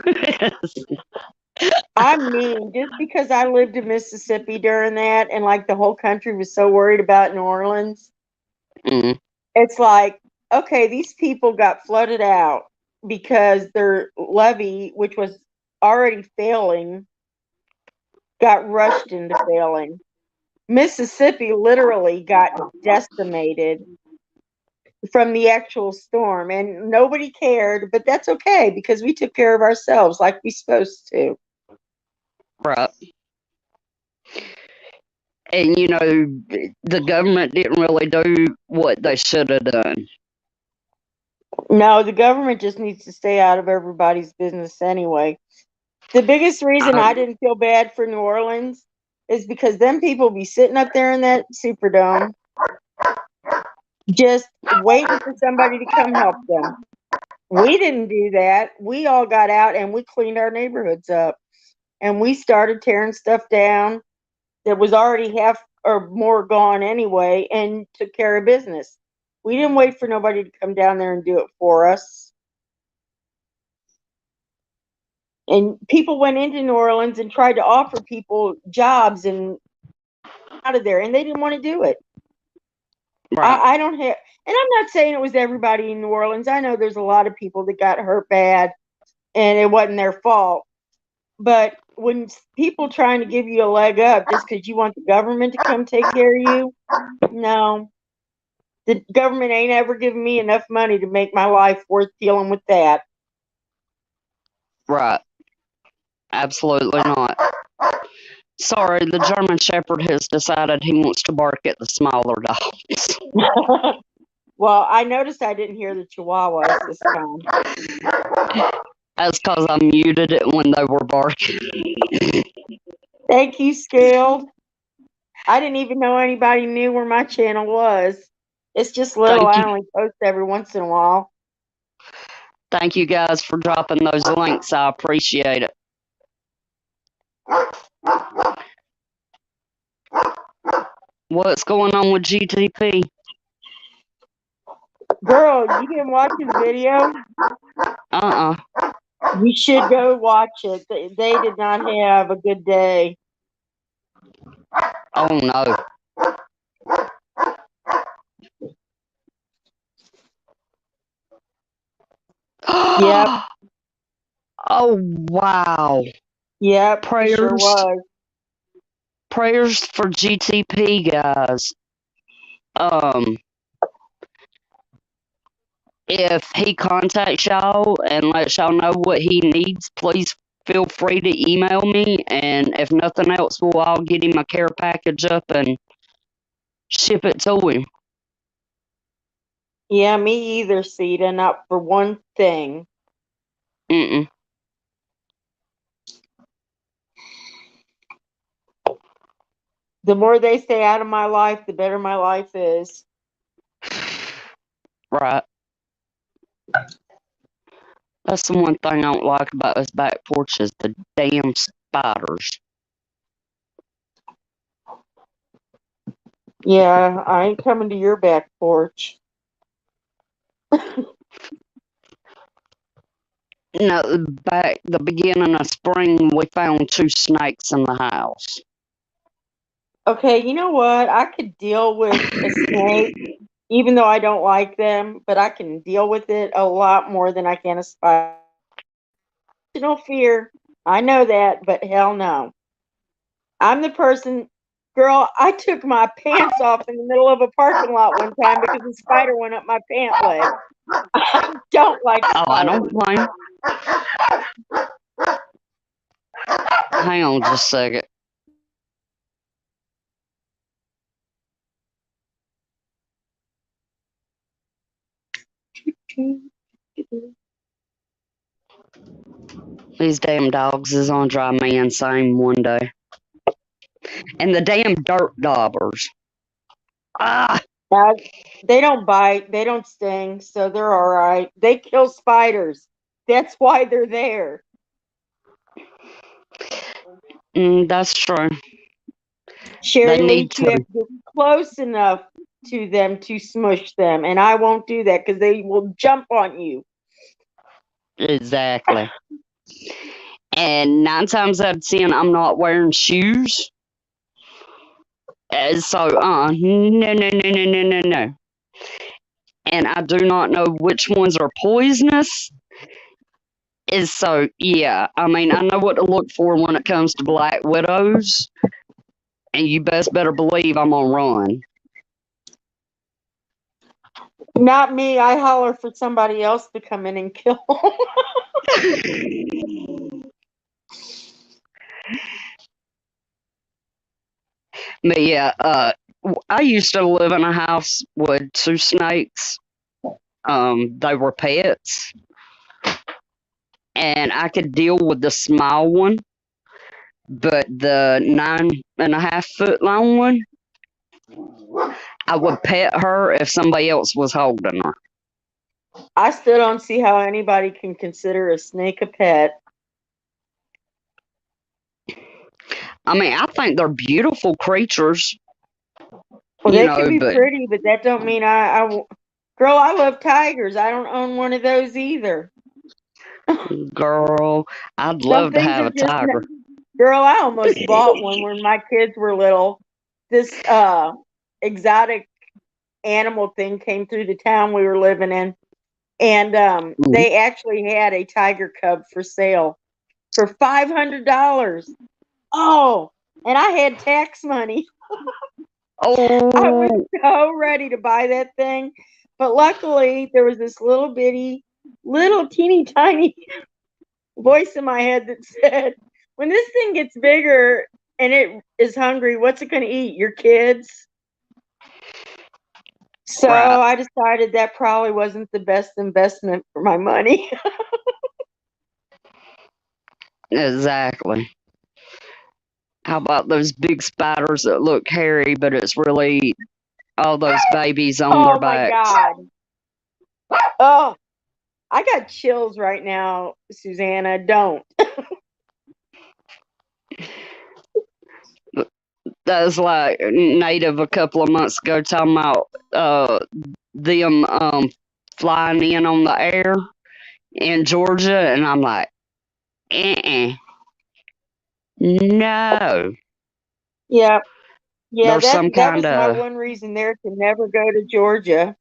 E: I mean, just because I lived in Mississippi during that, and like the whole country was so worried about New Orleans, it's like, okay, these people got flooded out because their levee, which was already failing, got rushed into failing. Mississippi literally got decimated from the actual storm, and nobody cared, but that's okay because we took care of ourselves like we supposed to.
D: Right. And the government didn't really do what they should have done.
E: No, the government just needs to stay out of everybody's business anyway. The biggest reason I didn't feel bad for New Orleans is because them people be sitting up there in that Superdome just waiting for somebody to come help them. We didn't do that. We all got out and we cleaned our neighborhoods up and we started tearing stuff down that was already half or more gone anyway and took care of business. We didn't wait for nobody to come down there and do it for us. And people went into New Orleans and tried to offer people jobs and out of there, and they didn't want to do it.
D: Right.
E: I don't have, and I'm not saying it was everybody in New Orleans. I know there's a lot of people that got hurt bad, and it wasn't their fault. But when people trying to give you a leg up just because you want the government to come take care of you, no, the government ain't ever given me enough money to make my life worth dealing with that.
D: Right. Absolutely not. Sorry, the German Shepherd has decided he wants to bark at the smaller dogs.
E: Well, I noticed I didn't hear the Chihuahuas this time.
D: That's because I muted it when they were barking.
E: Thank you, Scaled. I didn't even know anybody knew where my channel was. It's just little.
D: Thank
E: I
D: you.
E: only post every once in a while.
D: Thank you guys for dropping those links. I appreciate it. What's going on with GTP?
E: Girl, you didn't watch his video? You should go watch it. They did not have a good day.
D: Oh no.
E: Yep.
D: Oh wow.
E: Yep.
D: Prayers.
E: Sure was.
D: Prayers for GTP, guys. If he contacts y'all and lets y'all know what he needs, please feel free to email me. And if nothing else, we'll all get him a care package up and ship it to him.
E: Yeah, me either, Sita. Not for one thing.
D: Mm-mm.
E: The more they stay out of my life, the better my life is.
D: Right. That's the one thing I don't like about this back porch is the damn spiders.
E: Yeah, I ain't coming to your back porch.
D: No, back the beginning of spring, we found 2 snakes in the house.
E: Okay, you know what? I could deal with a snake, even though I don't like them, but I can deal with it a lot more than I can a spider. No fear. I know that, but hell no. I'm the person, girl, I took my pants off in the middle of a parking lot one time because a spider went up my pant leg. I don't like
D: Oh, I
E: spiders.
D: don't blame. Hang on just a second. These damn dogs is on dry me insane one day. And the damn dirt daubers. Ah!
E: They don't bite, they don't sting, so they're all right. They kill spiders. That's why they're there.
D: That's true.
E: Sherry
D: They
E: Lee,
D: need
E: you have
D: to.
E: to get close enough to them to smush them, and I won't do that because they will jump on you.
D: Exactly. And 9 times out of 10, I'm not wearing shoes. So, no. And I do not know which ones are poisonous. So, yeah. I mean, I know what to look for when it comes to black widows. And you best better believe I'm gonna run.
E: Not me. I holler for somebody else to come in and kill them.
D: But yeah, I used to live in a house with 2 snakes. They were pets, and I could deal with the small one, but the 9.5 foot long one, I would pet her if somebody else was holding her.
E: I still don't see how anybody can consider a snake a pet.
D: I mean, I think they're beautiful creatures,
E: Well,
D: you
E: they could
D: know,
E: be
D: but
E: pretty, but that don't mean Girl, I love tigers. I don't own one of those either.
D: girl, I'd
E: Some
D: love to
E: things
D: have
E: are
D: a
E: just.
D: tiger.
E: Girl, I almost bought one when my kids were little. This exotic animal thing came through the town we were living in, and
D: Mhm.
E: they actually had a tiger cub for sale for $500. Oh, and I had tax money. I was
D: Oh,
E: so ready to buy that thing, but luckily there was this little bitty, little teeny tiny voice in my head that said, "When this thing gets bigger and it is hungry, what's it going to eat? Your kids?" So
D: right,
E: I decided that probably wasn't the best investment for my money.
D: exactly. How about those big spiders that look hairy, but it's really all those babies on their
E: Oh my
D: backs?
E: God. Oh, I got chills right now, Susanna. Don't.
D: That was like native a couple of months ago talking about them flying in on the air in Georgia, and I'm like, no.
E: Yeah. Yeah,
D: There's
E: that
D: some
E: that
D: kind
E: was my
D: of,
E: one reason there to never go to Georgia.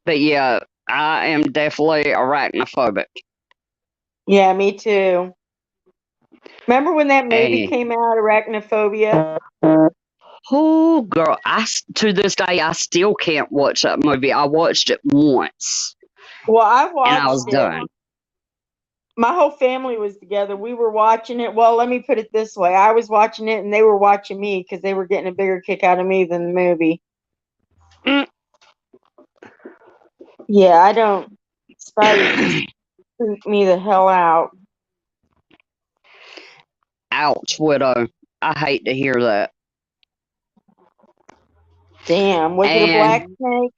D: but yeah, I am definitely arachnophobic.
E: Yeah, me too. Remember when that movie
D: And
E: came out, Arachnophobia?
D: oh, girl, to this day I still can't watch that movie. I watched it once
E: Well, I
D: and I
E: watched
D: was
E: it.
D: done.
E: My whole family was together. We were watching it. Well, let me put it this way. I was watching it and they were watching me because they were getting a bigger kick out of me than the movie.
D: Mm.
E: Yeah, I don't. Spiders just freak me the hell out.
D: Ouch, widow. I hate to hear that.
E: Damn. Was it a black
D: And
E: snake?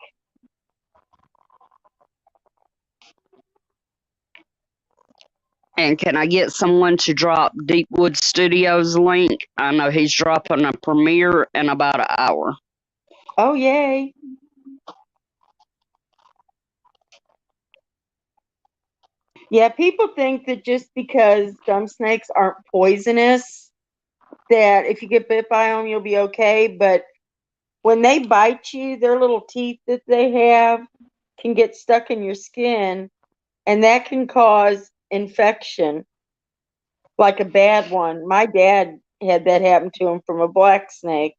D: and can I get someone to drop Deepwood Studios link? I know he's dropping a premiere in about an hour.
E: Oh, yay. Yeah, people think that just because gum snakes aren't poisonous, that if you get bit by them, you'll be okay. But when they bite you, their little teeth that they have can get stuck in your skin, and that can cause infection, like a bad one. My dad had that happen to him from a black snake.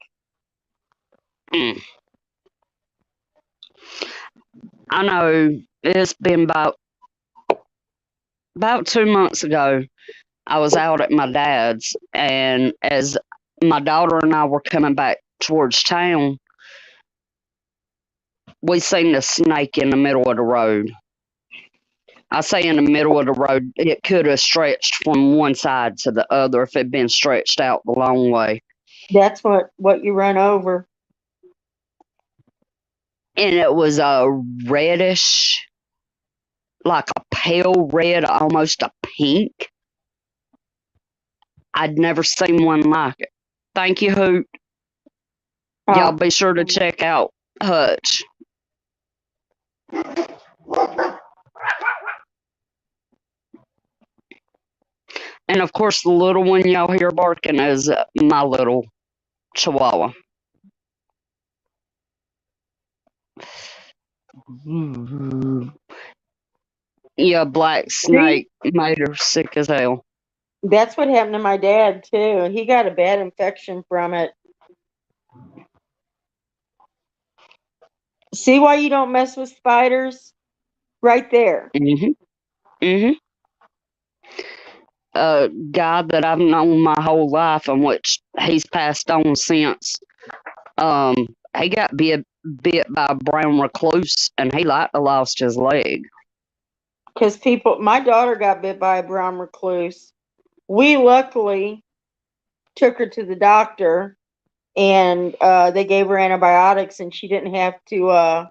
D: Mm. I know it's been about 2 months ago. I was out at my dad's, and as my daughter and I were coming back towards town, we seen a snake in the middle of the road. I say in the middle of the road, it could have stretched from one side to the other if it'd been stretched out the long way.
E: That's what you run over.
D: And it was a reddish, like a pale red, almost a pink. I'd never seen one like it. Thank you, Hoot. Y'all
E: Oh,
D: be sure to check out Hutch. And of course, the little one y'all hear barking is my little chihuahua. Yeah, black
E: see,
D: snake made her sick as hell.
E: that's what happened to my dad too. He got a bad infection from it. See why you don't mess with spiders? Right there.
D: Hmm. Hmm. a guy that I've known my whole life, and which he's passed on since. Um, he got bit by a brown recluse, and he like lost his leg.
E: Because my daughter got bit by a brown recluse. We luckily took her to the doctor, and they gave her antibiotics, and she didn't have to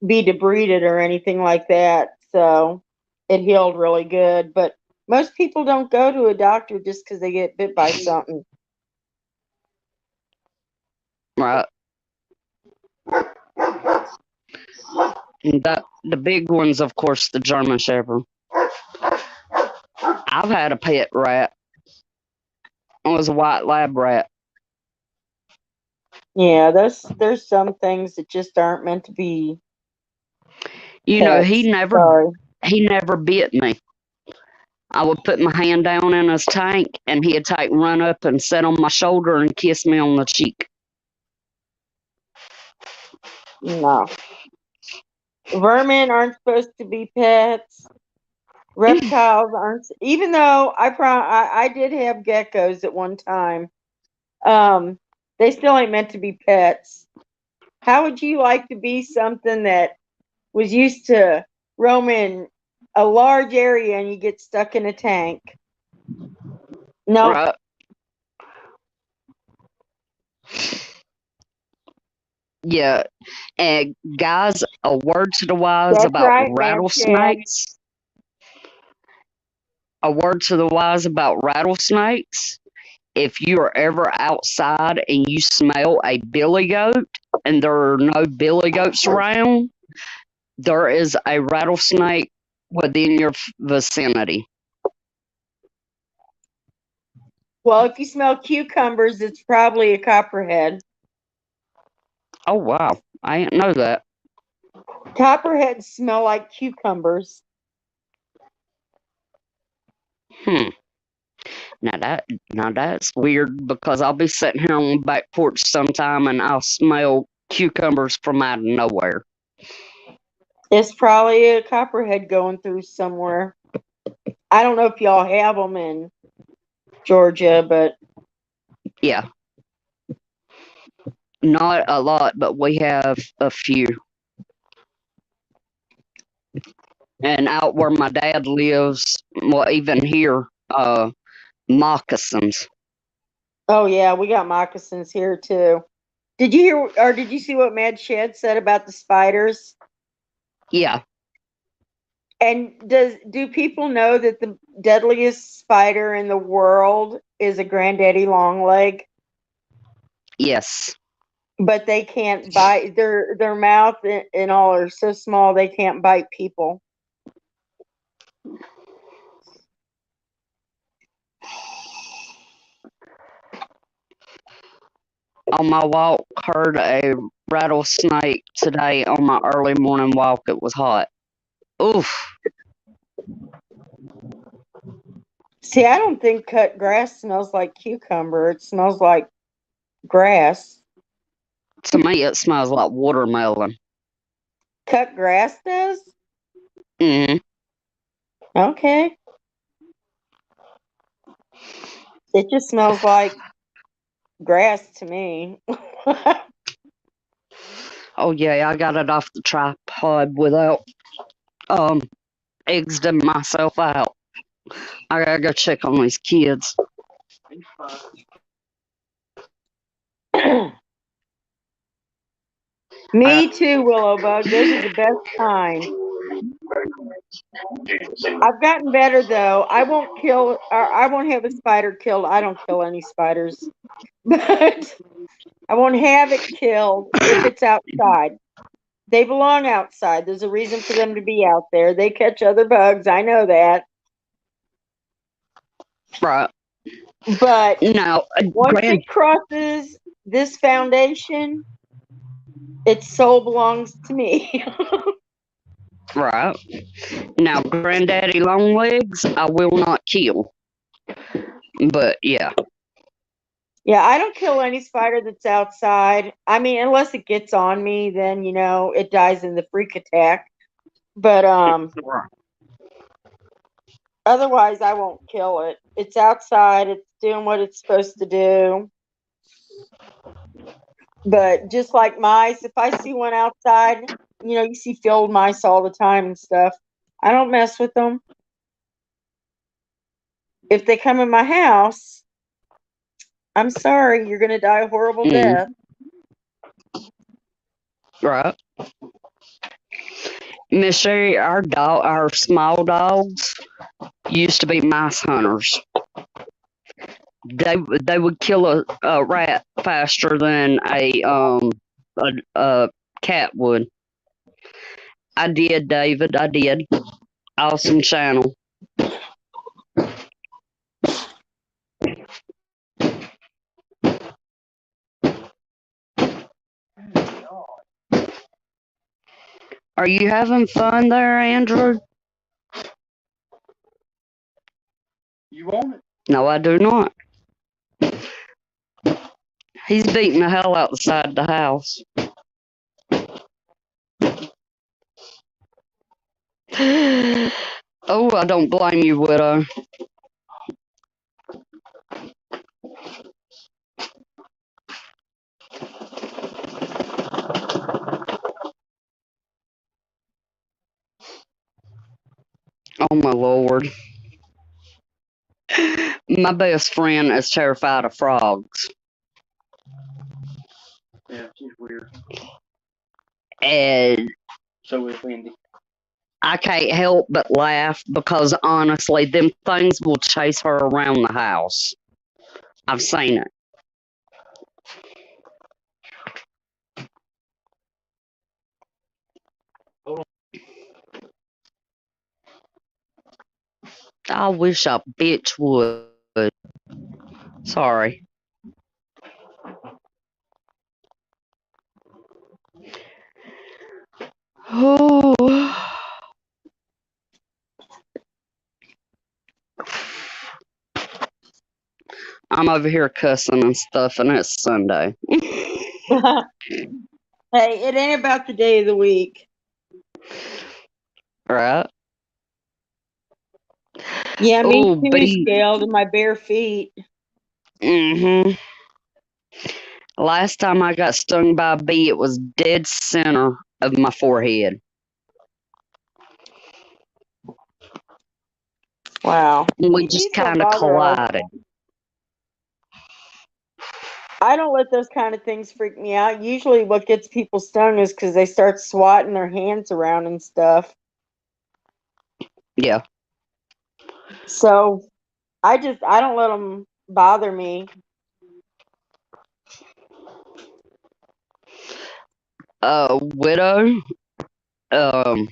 E: be debrided or anything like that. So it healed really good. But most people don't go to a doctor just because they get bit by something.
D: Right. And the big ones, of course, the German Shepherd. I've had a pet rat. It was a white lab rat.
E: Yeah, there's some things that just aren't meant to be
D: You know,
E: pets. Sorry.
D: he never bit me. I would put my hand down in his tank, and he'd run up and sit on my shoulder and kiss me on the cheek.
E: No. Vermin aren't supposed to be pets. Reptiles aren't. Even though I did have geckos at one time, they still ain't meant to be pets. How would you like to be something that was used to roaming a large area and you get stuck in a tank? No.
D: Right. Yeah. And guys, a word to the wise
E: That's
D: about
E: right, man, Chad.
D: rattlesnakes. A word to the wise about rattlesnakes. If you are ever outside and you smell a billy goat and there are no billy goats around, there is a rattlesnake within your vicinity.
E: Well, if you smell cucumbers, it's probably a copperhead.
D: Oh, wow. I didn't know that.
E: Copperheads smell like cucumbers.
D: Now that's weird, because I'll be sitting here on the back porch sometime and I'll smell cucumbers from out of nowhere.
E: It's probably a copperhead going through somewhere. I don't know if y'all have them in Georgia, but
D: Yeah. Not a lot, but we have a few. And out where my dad lives, well, even here, moccasins.
E: oh yeah, we got moccasins here too. Did you hear or did you see what Mad Shed said about the spiders?
D: Yeah.
E: And do people know that the deadliest spider in the world is a granddaddy longleg?
D: Yes.
E: But they can't bite. Their mouth and all are so small they can't bite people.
D: On my walk, heard a rattlesnake today on my early morning walk. It was hot. Oof.
E: See, I don't think cut grass smells like cucumber. It smells like grass.
D: To me, it smells like watermelon.
E: Cut grass does?
D: Hmm.
E: Okay. It just smells like grass to me.
D: Oh yeah, I got it off the tripod without exiting myself out. I gotta go check on these kids.
E: Me too, Willow Bug. Those are the best kind. I've gotten better though. I won't kill or I won't have a spider killed. I don't kill any spiders. But I won't have it killed if it's outside. They belong outside. There's a reason for them to be out there. They catch other bugs. I know that.
D: Right.
E: But
D: Now,
E: once it crosses this foundation, its soul belongs to me.
D: right. Now, Granddaddy Longlegs, I will not kill. But yeah.
E: Yeah, I don't kill any spider that's outside. I mean, unless it gets on me, then it dies in the freak attack. But Otherwise, I won't kill it. It's outside. It's doing what it's supposed to do. But just like mice, if I see one outside, you see field mice all the time and stuff. I don't mess with them. If they come in my house, I'm sorry, you're going to die a horrible death.
D: Right. Miss Sherry, our small dogs used to be mice hunters. They would kill a rat faster than a cat would. I did, David. I did. Awesome channel. Are you having fun there, Andrew?
F: You want it?
D: No, I do not. He's beating the hell outside the house. Oh, I don't blame you, Widow. Oh, my Lord. My best friend is terrified of frogs.
F: Yeah, she's weird.
D: And
F: So is Wendy.
D: I can't help but laugh because honestly, them things will chase her around the house. I've seen it. I wish a bitch would. Sorry. Oh. I'm over here cussing and stuff, and it's Sunday.
E: Hey, it ain't about the day of the week.
D: Right?
E: Yeah, me
D: Oh,
E: too,
D: B.
E: scaled in my bare feet.
D: Mm-hmm. Last time I got stung by a bee, it was dead center of my forehead.
E: Wow.
D: We
E: See,
D: just
E: bees don't
D: kind of
E: bother us.
D: collided.
E: I don't let those kind of things freak me out. Usually what gets people stung is because they start swatting their hands around and stuff.
D: Yeah.
E: So I don't let them bother me.
D: Widow, um,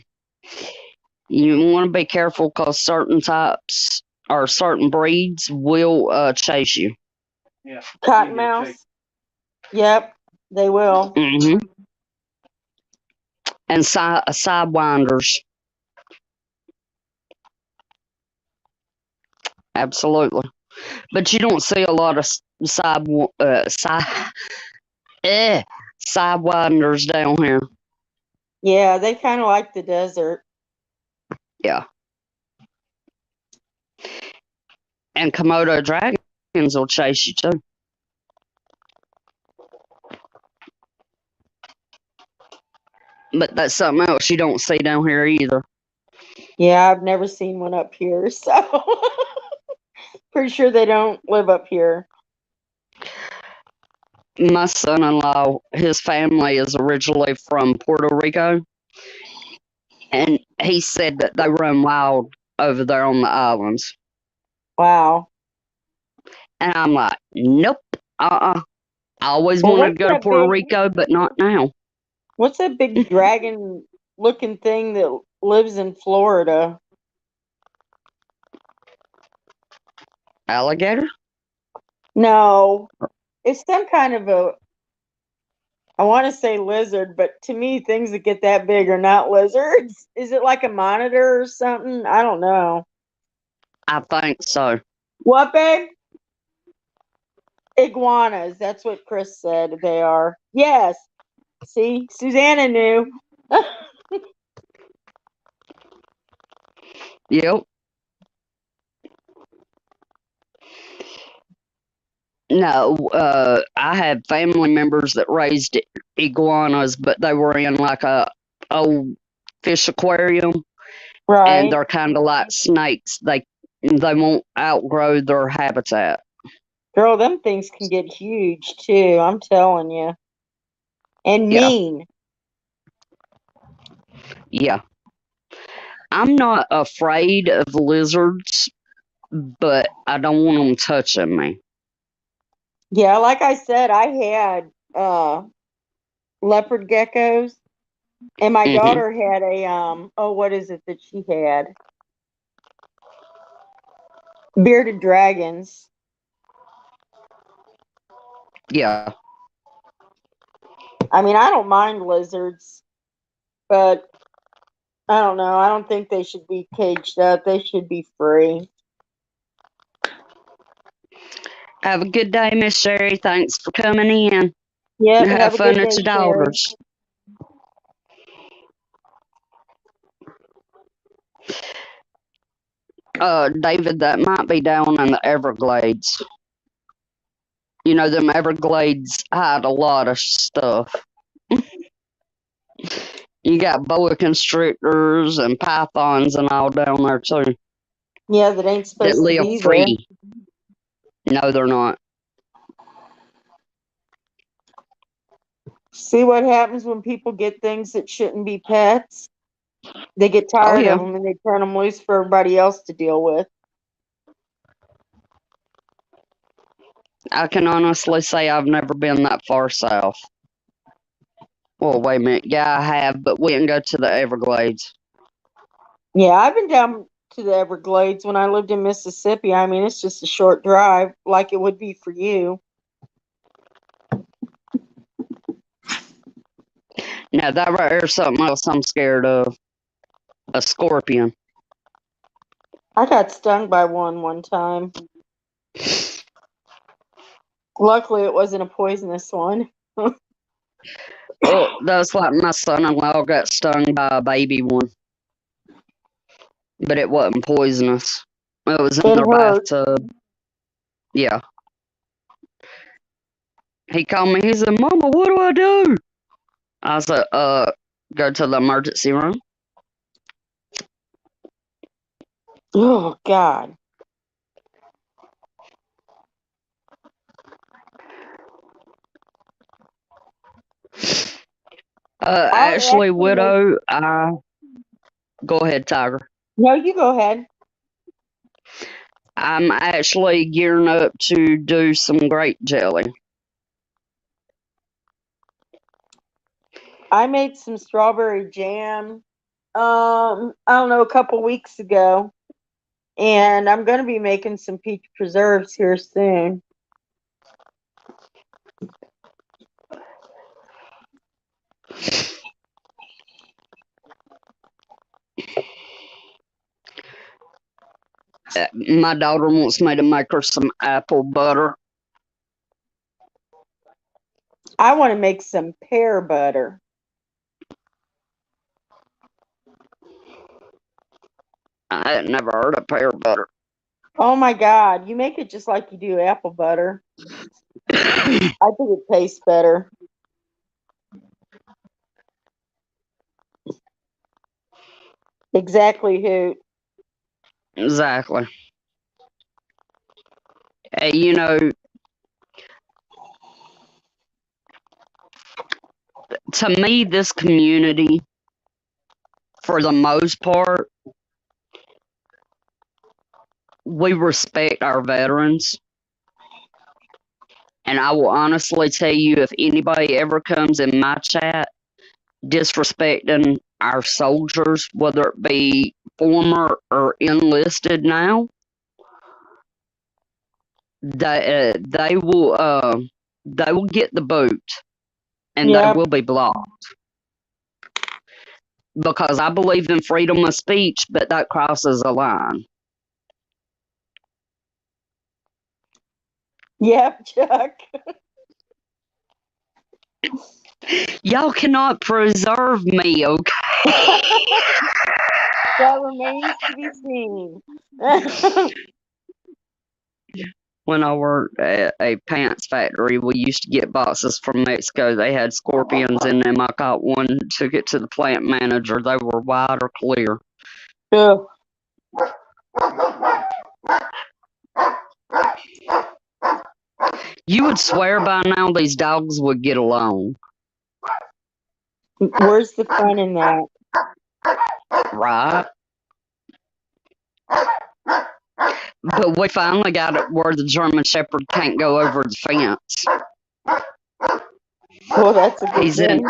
D: you want to be careful because certain types or certain breeds will chase you.
F: Yeah.
E: Cottonmouth. Yep, they will.
D: Mm-hmm. And sidewinders. Absolutely. But you don't see a lot of sidewinders down here.
E: Yeah, they kind of like the desert.
D: Yeah. And Komodo dragons will chase you too. But that's something else you don't see down here either.
E: Yeah, I've never seen one up here, so pretty sure they don't live up here.
D: My son-in-law, his family is originally from Puerto Rico, and he said that they run wild over there on the islands.
E: Wow.
D: And I'm like, nope, I always
E: Well,
D: wanted to go to Puerto Rico, but not now.
E: What's that big dragon-looking thing that lives in Florida?
D: Alligator?
E: No, it's some kind of I want to say lizard, but to me, things that get that big are not lizards. Is it like a monitor or something? I don't know.
D: I think so.
E: What, babe? Iguanas. That's what Chris said they are. Yes. See, Susanna knew.
D: Yep. No, I had family members that raised iguanas, but they were in like a old fish aquarium, and
E: Right.
D: they're kind of like snakes. They won't outgrow their habitat.
E: Girl, them things can get huge too, I'm telling you. And
D: Yeah,
E: mean.
D: yeah. I'm not afraid of lizards, but I don't want them touching me.
E: Yeah, like I said, I had leopard geckos, and my
D: Hmm.
E: daughter had a oh, what is it that she had? Bearded dragons.
D: Yeah,
E: I mean, I don't mind lizards, but I don't know. I don't think they should be caged up. They should be free.
D: have a good day, Miss Sherry. Thanks for coming in.
E: Yep,
D: Have
E: have a
D: fun
E: good
D: at
E: day,
D: your
E: Sherry.
D: daughter's. David, that might be down in the Everglades. You know, them Everglades hide a lot of stuff. You got boa constrictors and pythons and all down there too
E: Yeah, that ain't
D: that
E: supposed to
D: live
E: be there.
D: free. No, they're not.
E: See what happens when people get things that shouldn't be pets? They get
D: Oh
E: tired of
D: yeah,
E: them and they turn them loose for everybody else to deal with.
D: I can honestly say I've never been that far south. Well, wait a minute. Yeah, I have, but we didn't go to the Everglades.
E: Yeah, I've been down to the Everglades when I lived in Mississippi. I mean, it's just a short drive, like it would be for you.
D: Now that right there is something else I'm scared of. A scorpion.
E: I got stung by one time. Luckily, it wasn't a poisonous one.
D: Oh, that's like my son-in-law got stung by a baby one, but it wasn't poisonous. It was in
E: It
D: their
E: hurt.
D: bathtub. Yeah. He called me. He said, "Mama, what do I do?" I said, go to the emergency room."
E: Oh, God. I
D: Actually,
E: actually make.
D: widow, go ahead, Tiger.
E: No, you go ahead.
D: I'm actually gearing up to do some grape jelly.
E: I made some strawberry jam. I don't know, a couple weeks ago, and I'm going to be making some peach preserves here soon.
D: My daughter wants me to make her some apple butter.
E: I want to make some pear butter.
D: I had never heard of pear butter.
E: Oh my God, you make it just like you do apple butter. I think it tastes better. Exactly, Hoot.
D: Exactly. You know, to me, this community, for the most part, we respect our veterans. And I will honestly tell you, if anybody ever comes in my chat disrespecting our soldiers, whether it be former or enlisted now, they will get the boot and they
E: Yep.
D: will be blocked because I believe in freedom of speech, but that crosses a line.
E: Yep, Chuck.
D: Y'all cannot preserve me, okay?
E: That remains to be seen.
D: when I worked at a pants factory, we used to get boxes from Mexico. They had scorpions in them. I got one, took it to the plant manager. They were white or clear.
E: Ugh.
D: You would swear by now these dogs would get along,
E: Where's the fun in that?
D: right? But we finally got it where the German Shepherd can't go over the fence.
E: Well, that's a good thing.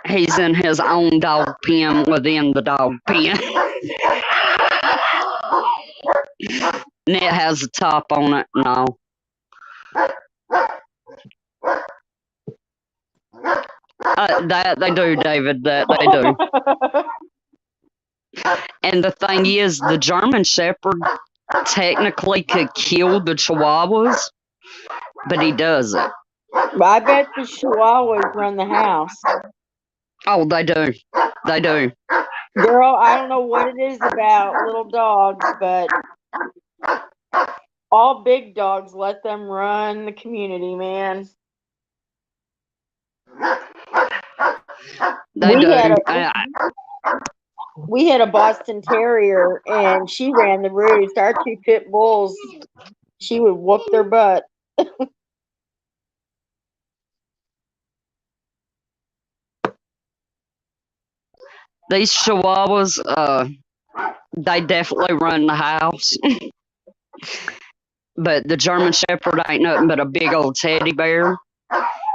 D: He's in his own dog pen within the dog pen. And it has a top on it and all. That they do, David. That they do. And the thing is, the German Shepherd technically could kill the Chihuahuas, but he doesn't.
E: I bet the Chihuahuas run the house.
D: Oh, they do. They do.
E: Girl, I don't know what it is about little dogs, but all big dogs let them run the community, man.
D: They do.
E: We had a Boston Terrier, and she ran the roost. Our 2 pit bulls, she would whoop their butt.
D: These Chihuahuas, they definitely run the house. But the German Shepherd ain't nothing but a big old teddy bear,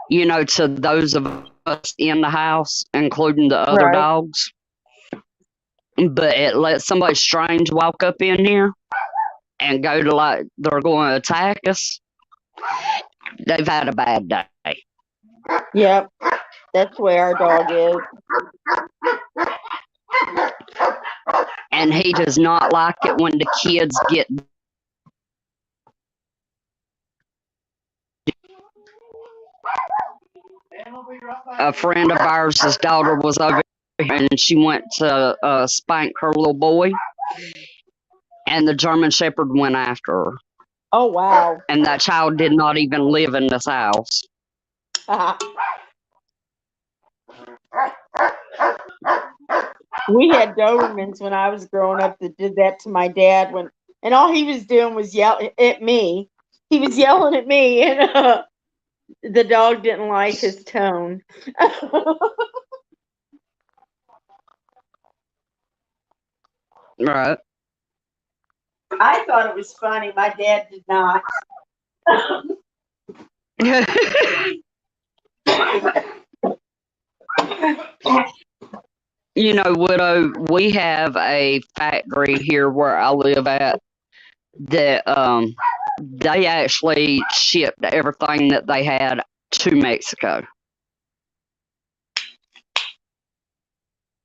D: you know, to those of us in the house, including the other dogs. But it lets somebody strange walk up in here and go to like they're going to attack us. They've had a bad day.
E: Yep, that's the way our dog is.
D: And he does not like it when the kids get. A friend of ours, his daughter was over here and she went to spank her little boy, and the German Shepherd went after her.
E: Oh, wow.
D: And that child did not even live in this house.
E: We had Dobermans when I was growing up that did that to my dad, and all he was doing was yelling at me. He was yelling at me, and the dog didn't like his tone.
D: Right.
E: I thought it was funny. My dad did not.
D: You know, Widow, we have a factory here where I live at that they actually shipped everything that they had to Mexico.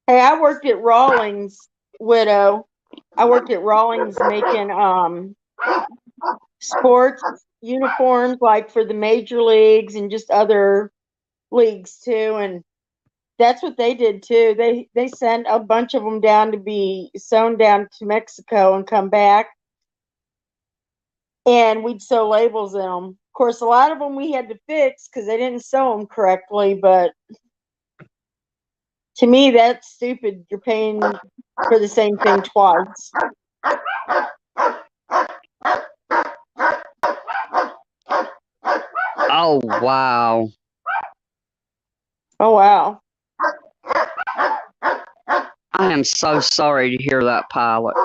E: Hey, I worked at Rawlings, Widow. I worked at Rawlings making sports uniforms, like for the major leagues and just other leagues too. And that's what they did too. They sent a bunch of them down to be sewn down to Mexico and come back. And we'd sew labels in them. Of course, a lot of them we had to fix because they didn't sew them correctly. But to me, that's stupid. You're paying for the same thing twice.
D: Oh, wow.
E: Oh, wow.
D: I am so sorry to hear that, Pilot.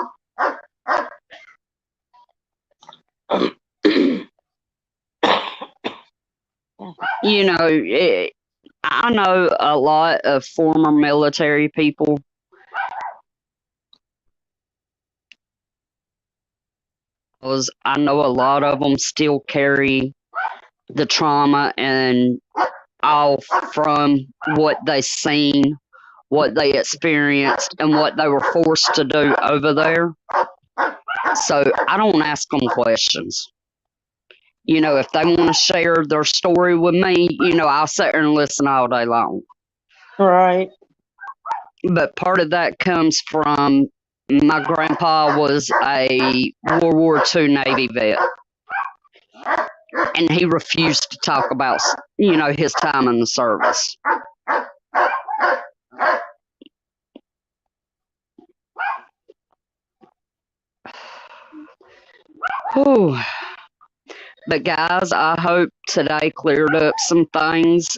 D: You know, I know a lot of former military people. I know a lot of them still carry the trauma and all from what they seen, what they experienced, and what they were forced to do over there. So I don't ask them questions. You know, if they want to share their story with me, you know, I'll sit there and listen all day long.
E: Right.
D: But part of that comes from my grandpa was a World War II Navy vet. and he refused to talk about, you know, his time in the service. Whew. But guys, I hope today cleared up some things.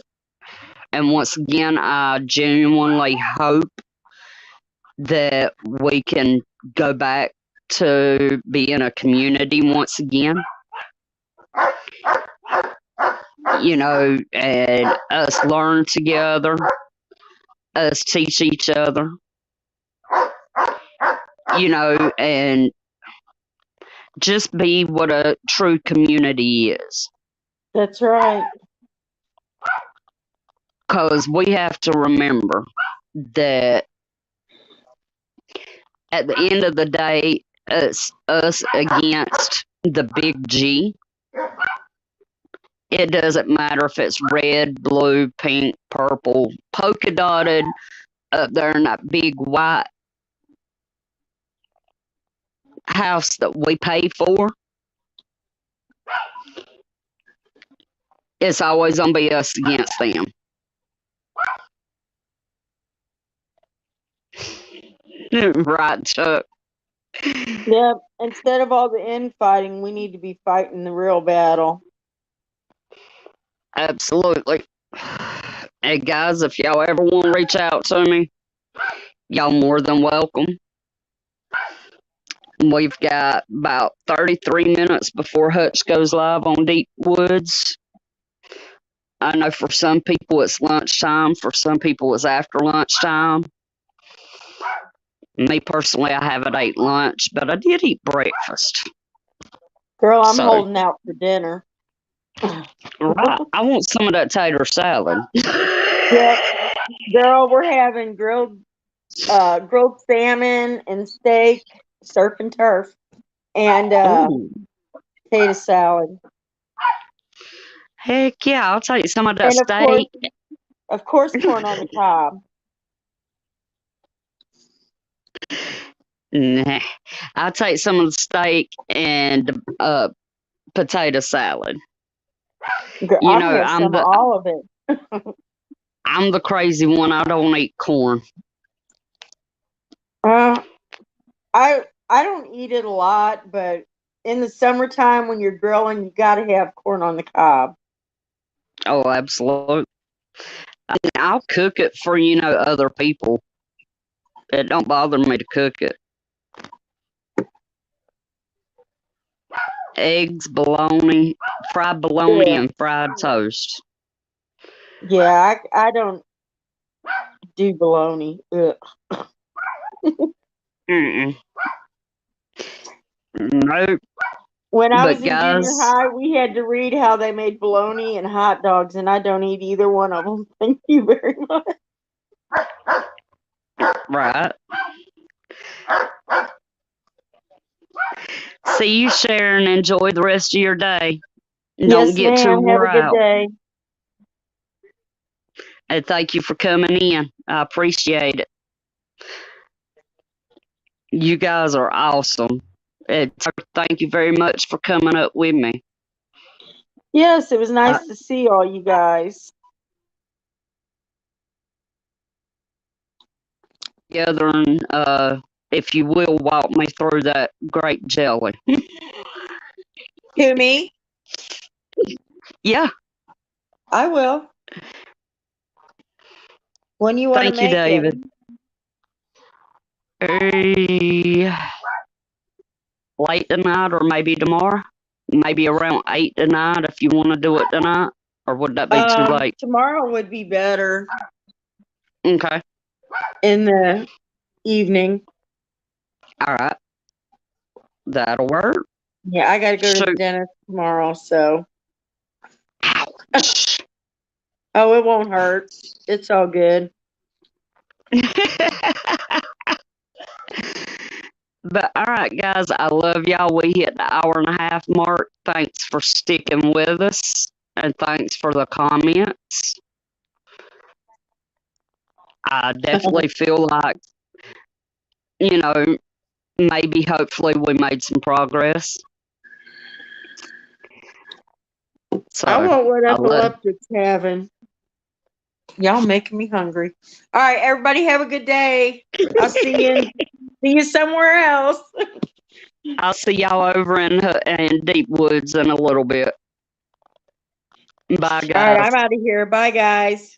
D: And once again, I genuinely hope that we can go back to being a community once again. You know, and us learn together, us teach each other, you know, and just be what a true community is.
E: That's right.
D: Because we have to remember that at the end of the day, it's us against the big G. It doesn't matter if it's red, blue, pink, purple, polka dotted up there in that big white house that we pay for. It's always going to be us against them. Right, Chuck?
E: Yep. Instead of all the infighting, we need to be fighting the real battle.
D: Absolutely. Hey, guys, if y'all ever want to reach out to me, y'all more than welcome. We've got about 33 minutes before Hutch goes live on Deep Woods. I know for some people it's lunchtime. For some people it's after lunchtime. Me personally, I haven't ate lunch, but I did eat breakfast.
E: Girl, I'm holding out for dinner.
D: Right. I want some of that tater salad.
E: Yep. Girl, we're having grilled salmon and steak, surf and turf, and potato salad.
D: Heck yeah, I'll take some of that
E: And
D: steak.
E: Of course, corn on the cob.
D: Nah, I'll take some of the steak and potato salad.
E: Girl,
D: You know,
E: I'm all of it.
D: I'm the crazy one. I don't eat corn.
E: I don't eat it a lot, but in the summertime when you're grilling, you got to have corn on the cob.
D: Oh, absolutely. I mean, I'll cook it for, you know, other people. It don't bother me to cook it. Eggs, bologna, fried bologna,
E: Yeah.
D: and fried toast.
E: Yeah, I don't do bologna. Ugh.
D: Mm-mm. Nope.
E: When I
D: But
E: was in junior high, we had to read how they made bologna and hot dogs, and I don't eat either one of them. Thank you very much.
D: Right. See you, Sharon. Enjoy the rest of your day. Don't
E: Yes,
D: get too
E: ma'am. Have
D: wore
E: a good
D: out.
E: day.
D: And thank you for coming in. I appreciate it. You guys are awesome. And thank you very much for coming up with me.
E: Yes, it was nice to see all you guys.
D: Together and if you will walk me through that grape jelly.
E: Who, me?
D: Yeah.
E: I will. When you want to
D: Thank you,
E: make
D: David. Late tonight or maybe tomorrow? Maybe around 8 tonight if you want to do it tonight? Or would that be too late?
E: Tomorrow would be better.
D: Okay.
E: In the evening.
D: All right. That'll work.
E: Yeah, I got to go to the dentist tomorrow, so.
D: Ouch.
E: Oh, it won't hurt. It's all good.
D: But all right, guys, I love y'all. We hit the hour and a half mark. Thanks for sticking with us, and thanks for the comments. I definitely feel like, you know, maybe hopefully we made some progress. So
E: I want what
D: I love.
E: epileptic's having. Y'all making me hungry. All right, everybody have a good day. I'll see you somewhere else.
D: I'll see y'all over in Deep Woods in a little bit. Bye,
E: All right,
D: guys.
E: I'm out of here. Bye, guys.